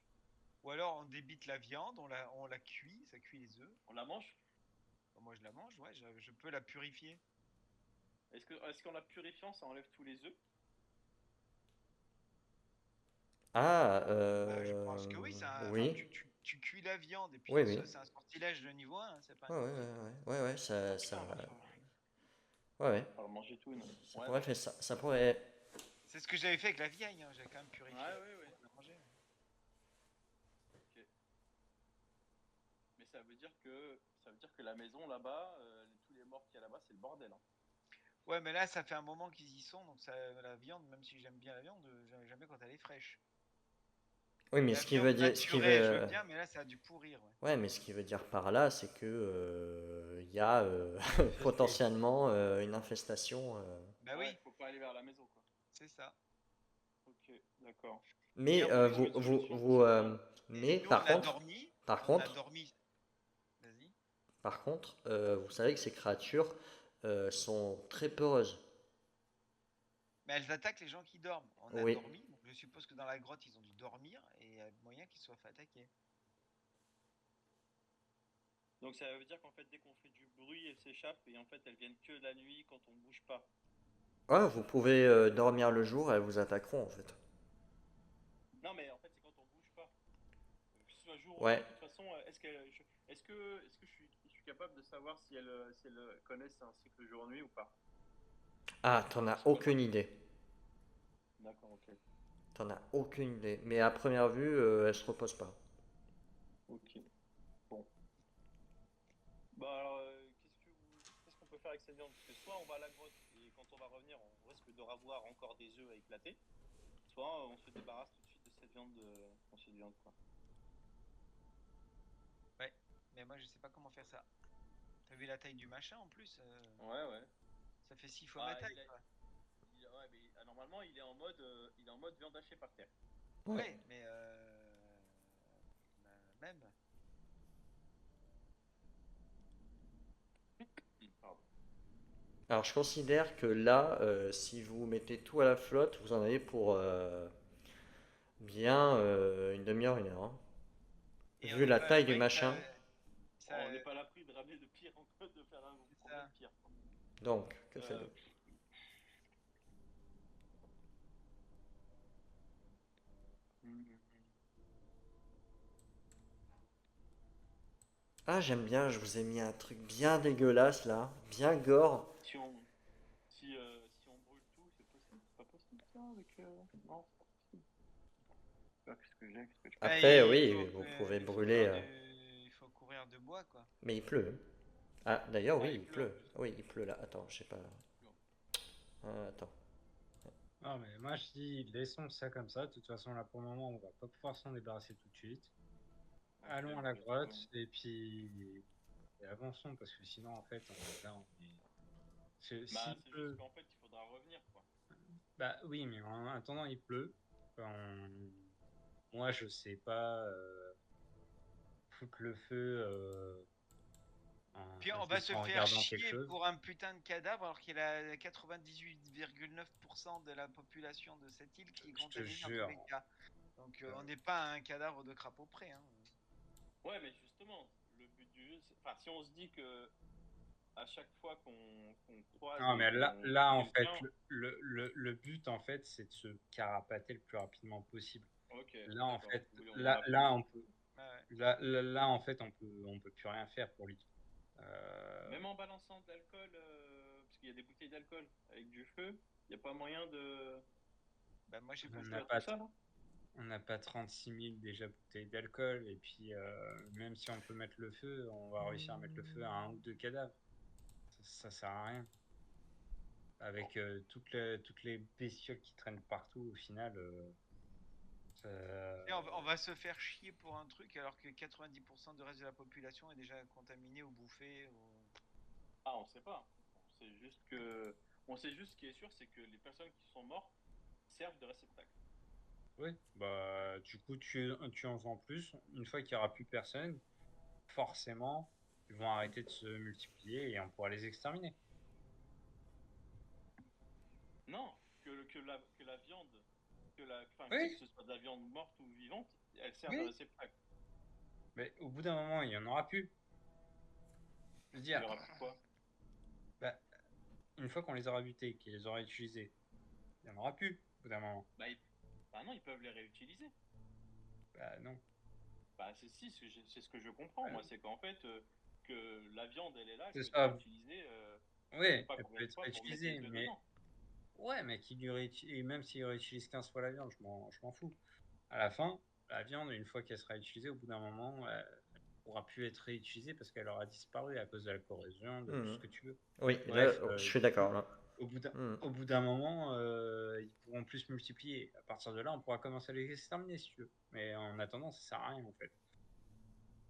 Ou alors on débite la viande, on la cuit, ça cuit les œufs. On la mange? Bon, moi je la mange, ouais, je peux la purifier. Est-ce qu'en la purifiant, ça enlève tous les œufs? Ah, Bah, je pense que oui, enfin, oui. tu cuis la viande et puis Oui, oui. c'est un sortilège de niveau 1, hein, c'est pas un Ouais, ouais, niveau 0. ouais, ouais, ouais, ouais, Ah ça, putain, ouais, ouais. va falloir manger tout, non? Ça Ouais, pourrait faire d'accord. ça. Ça pourrait. C'est ce que j'avais fait avec la vieille, hein, j'avais quand même Ouais, purifié la ouais, pour ouais. la manger. Ok. Mais ça veut dire que la maison là-bas, tous les morts qu'il y a là-bas, c'est le bordel, hein. Ouais, mais là ça fait un moment qu'ils y sont, donc ça, la viande, même si j'aime bien la viande, j'aime jamais quand elle est fraîche. Oui, mais La ce qui viande veut dire, ce qui maturée, je veux veut, bien, mais là ça a dû pourrir, ouais. ouais, mais ce qui veut dire par là, c'est que il y a Infesté. potentiellement une infestation. Bah Ouais, oui, faut pas aller vers la maison, quoi. c'est ça. Ok, d'accord. Ou Mais bien faut trouver une solution pour mais Nous par on a contre, dormi. Vas-y. vous savez que ces créatures sont très peureuses. Mais elles attaquent les gens qui dorment. On a Oui. dormi, donc je suppose que dans la grotte ils ont dû dormir et il y a moyen qu'ils soient fait attaquer. Donc ça veut dire qu'en fait, dès qu'on fait du bruit, elles s'échappent et en fait, elles viennent que la nuit quand on bouge pas. Ah, vous pouvez dormir le jour, elles vous attaqueront en fait. Non, mais en fait, c'est quand on bouge pas. Que ce soit jour ou nuit, Ouais. de toute façon, est-ce que je suis capable de savoir si elles connaissent un cycle jour-nuit ou pas? Ah, t'en as aucune idée. D'accord, ok. T'en as aucune idée. Mais à première vue, elle se repose pas. Ok. Bon. Bah alors, qu'est-ce qu'on peut faire avec cette viande? Parce que soit on va à la grotte et quand on va revenir, on risque de revoir encore des œufs à éclater. Soit on se débarrasse tout de suite de cette viande, ancienne viande, quoi. Ouais, mais moi je sais pas comment faire ça. T'as vu la taille du machin en plus Ouais, ouais. ça fait 6 fois ma taille, quoi. Ouais, mais normalement, il est en mode viande hachée par terre. Ouais. Ouais, mais même. Pardon. Alors, je considère que là, si vous mettez tout à la flotte, vous en avez pour bien une demi-heure, 1 heure, hein. Et on Vu n'est la pas à taille du l'abri que machin. On n'est pas à l'abri de ramener de pire, de faire un c'est problème ça. pire. Donc, que Euh, faites-vous? Ah, j'aime bien, je vous ai mis un truc bien dégueulasse là, bien gore. si on, si on brûle tout, c'est possible? C'est pas possible ça avec. Non, c'est pas possible. Qu'est-ce que j'ai? Qu'est-ce que je peux Bah, faire? Après, il oui, faut, vous pouvez il faut brûler. faire il faut courir de bois, quoi. Mais il pleut. Ah, d'ailleurs, Ah, oui, il il pleut en pleut. plus. Oui, il pleut là. Attends, je sais pas. Attends. Non, mais moi, je dis, laissons ça comme ça. De toute façon, là, pour le moment, on va pas pouvoir s'en débarrasser tout de suite. Ok, Allons à bah, la let's go. grotte et avançons parce que sinon, en fait, là, on est. Bah, S'il c'est juste pleut, qu'en fait, il faudra revenir, quoi. bah oui, mais en attendant, il pleut. Moi, je sais pas foutre le feu Puis on va juste se en faire regardant quelque chier chose. pour un putain de cadavre alors qu'il y a 98,9% de la population de cette île qui est Je te contaminée dans tous jure. les cas. Donc on euh, n'est pas à un cadavre de crapaud près, hein. Ouais, mais justement, le but du jeu, enfin, si on se dit que à chaque fois qu'on croise Non, et mais qu'on là, tue en fait, quelqu'un, le but, en fait, c'est de se carapater le plus rapidement possible. ok, Là, en d'accord. fait, Oui, on y va pour le on fric. peut, Ouais, ouais. en fait, on peut plus rien faire pour lui. Même en balançant de l'alcool, parce qu'il y a des bouteilles d'alcool avec du feu, il n'y a pas moyen de Bah, moi j'ai On pas de n'a conclure tout pas, ça, là? on n'a pas 36 000 déjà bouteilles d'alcool, et puis même si on peut mettre le feu, on va réussir à mettre le feu à un ou deux cadavres. Ça sert à rien. Avec toutes les bestioles qui traînent partout, au final, Et on va se faire chier pour un truc alors que 90% du reste de la population est déjà contaminée ou bouffée. Ah, on sait pas. On sait juste ce qui est sûr, c'est que les personnes qui sont mortes servent de réceptacle. oui, bah, du coup, tu en vends plus. Une fois qu'il n'y aura plus personne, forcément, ils vont arrêter de se multiplier et on pourra les exterminer. Non, que la viande, enfin, que Oui, ce soit de la viande morte ou vivante, elle sert de oui, réceptacle. mais au bout d'un moment, il n'y en aura plus. Je veux Il dire, y aura plus quoi? bah, une fois qu'on les aura butés, qu'ils les aura utilisés, il n'y en aura plus, au bout d'un moment. Bah non, ils peuvent les réutiliser. Bah non. Bah c'est ce que je comprends, moi, Euh, c'est qu'en fait, que la viande, elle est là, elle c'est peut être ça. réutilisée, Oui, je sais pas elle peut combien de être fois pour mettre réutilisée, des œufs mais dedans. ouais, mais et même s'il réutilise 15 fois la viande, je m'en fous. À la fin, la viande, une fois qu'elle sera utilisée, au bout d'un moment, elle pourra plus être réutilisée parce qu'elle aura disparu à cause de la corrosion, de tout ce Mhm. que tu veux. Oui, là, Bref, je suis d'accord là. au bout d'un Mhm. au bout d'un moment, ils pourront plus se multiplier. À partir de là, on pourra commencer à les exterminer si tu veux. Mais en attendant, ça sert à rien en fait.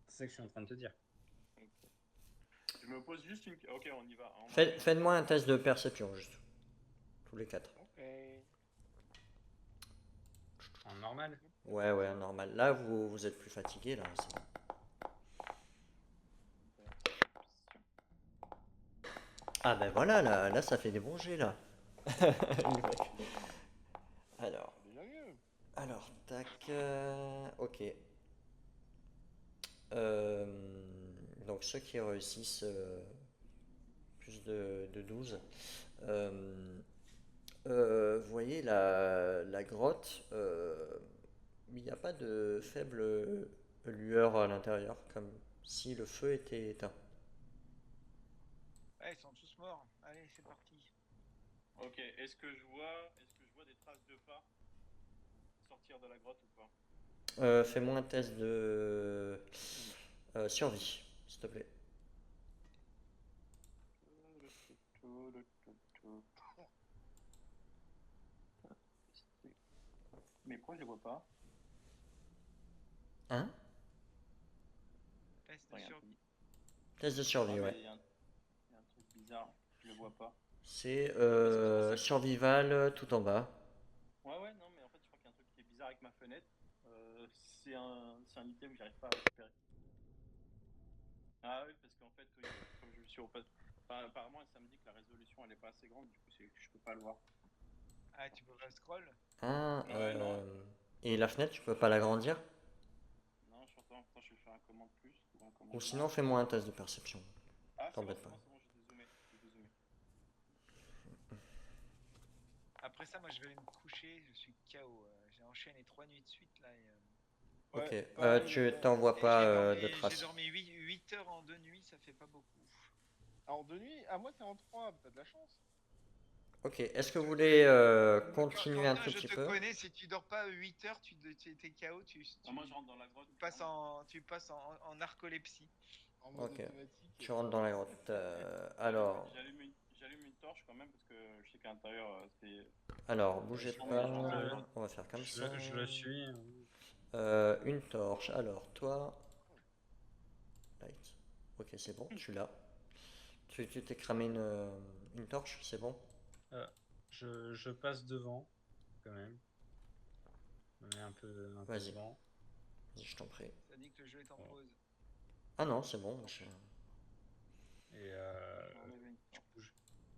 C'est ça que je suis en train de te dire. Donc, je me pose juste une. Ok, on y va. Faites-moi un test de perception, juste. Tous les quatre. Ok. En normal. Ouais, ouais, normal. Là, vous êtes plus fatigué, là. C'est bon. Ah ben voilà, là, ça fait des bons jets, là. Le mec. Alors, C'est déjà mieux. tac. Ok. Euh, donc, ceux qui réussissent plus de 12. Euh, vous voyez la grotte, il n'y a pas de faible lueur à l'intérieur, comme si le feu était éteint. Ouais, ils sont tous morts. Allez, c'est parti. Ok, est-ce que je vois des traces de pas sortir de la grotte ou pas? Fais-moi un test de survie, s'il te plaît. Mais pourquoi je les vois pas? Hein? Test de Attends, il y a un survie. truc- Test de Ah, survie, mais ouais. il y a un truc bizarre, je le vois pas. C'est Mais c'est pour ça que... survival tout en bas. Ouais, non, mais en fait, je crois qu'il y a un truc qui est bizarre avec ma fenêtre. C'est un item que j'arrive pas à récupérer. Ah oui, parce qu'en fait, oui, comme je me suis repassé. Enfin, apparemment, ça me dit que la résolution elle est pas assez grande, du coup, je peux pas le voir. Ah, tu peux pas scroll? Ah, Ouais, non, et la fenêtre, tu peux pas l'agrandir? non, je suis en train, je vais faire un commande plus ou un Ou commande sinon, moins. fais-moi un test de perception. Ah, T'embête pas. c'est bon, j'ai dézoomé. J'ai dézoomé. Après ça, moi je vais aller me coucher, je suis KO. J'ai enchaîné 3 nuits de suite là. Ok, Ouais, pareil, tu ouais. t'en vois Et pas de j'ai traces. dormi 8 heures en 2 nuits, ça fait pas beaucoup. Ah, en 2 nuits? Ah, moi, c'est en 3, t'as de la chance. Ok, est-ce que vous Je voulez continuer un Quentin, tout je petit te peu? connais, si tu dors pas 8 heures, tu es KO, Ah, moi, je rentre dans la grotte. tu passes en narcolepsie. En mode Ok, automatique. tu rentres dans la grotte. Alors, J'allume une torche quand même parce que je sais qu'à l'intérieur, c'est. bougez Je pas. rentre dans la grotte. On va faire comme ça. Je le suis, hein. Une torche. Alors, toi, light. Ok, c'est bon, tu l'as. Tu t'es cramé une torche, c'est bon? Euh, je passe devant, quand même. Je me mets un peu Vas-y, devant. je t'en prie. Ça dit que le jeu est en Bon. pause. Ah non, c'est bon. Et Je enlève une du torche.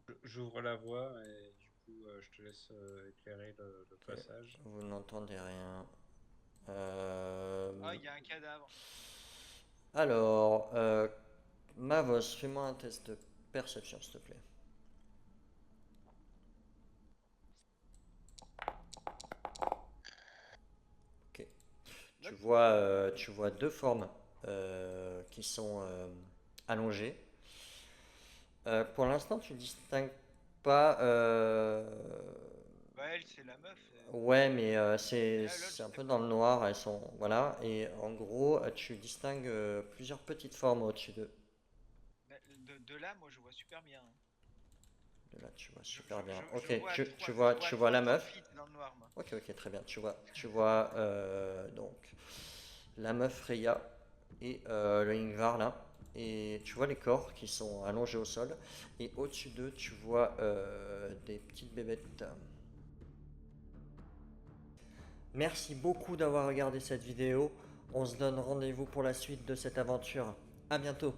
coup, j'ouvre la voie et du coup, je te laisse éclairer le Ok, passage. vous n'entendez rien. Ah, il y a un cadavre. Alors, Mavos, fais-moi un test de perception, s'il te plaît. Ok. Tu vois deux formes qui sont allongées. Pour l'instant, tu distingues pas. Bah, elle, c'est la meuf. Ouais, mais Et c'est là, l'autre, je un sais peu pas. dans le noir. Elles sont voilà. Et en gros, tu distingues plusieurs petites formes au-dessus d'eux. De là, moi, je vois super bien. De là, tu vois super bien. Je Ok, vois tu vois la 30 meuf. feet dans le noir, moi. Ok, très bien. Tu vois donc la meuf Freya et le Ingvar là. Et tu vois les corps qui sont allongés au sol. Et au-dessus d'eux, tu vois des petites bébêtes. Merci beaucoup d'avoir regardé cette vidéo. On se donne rendez-vous pour la suite de cette aventure. À bientôt.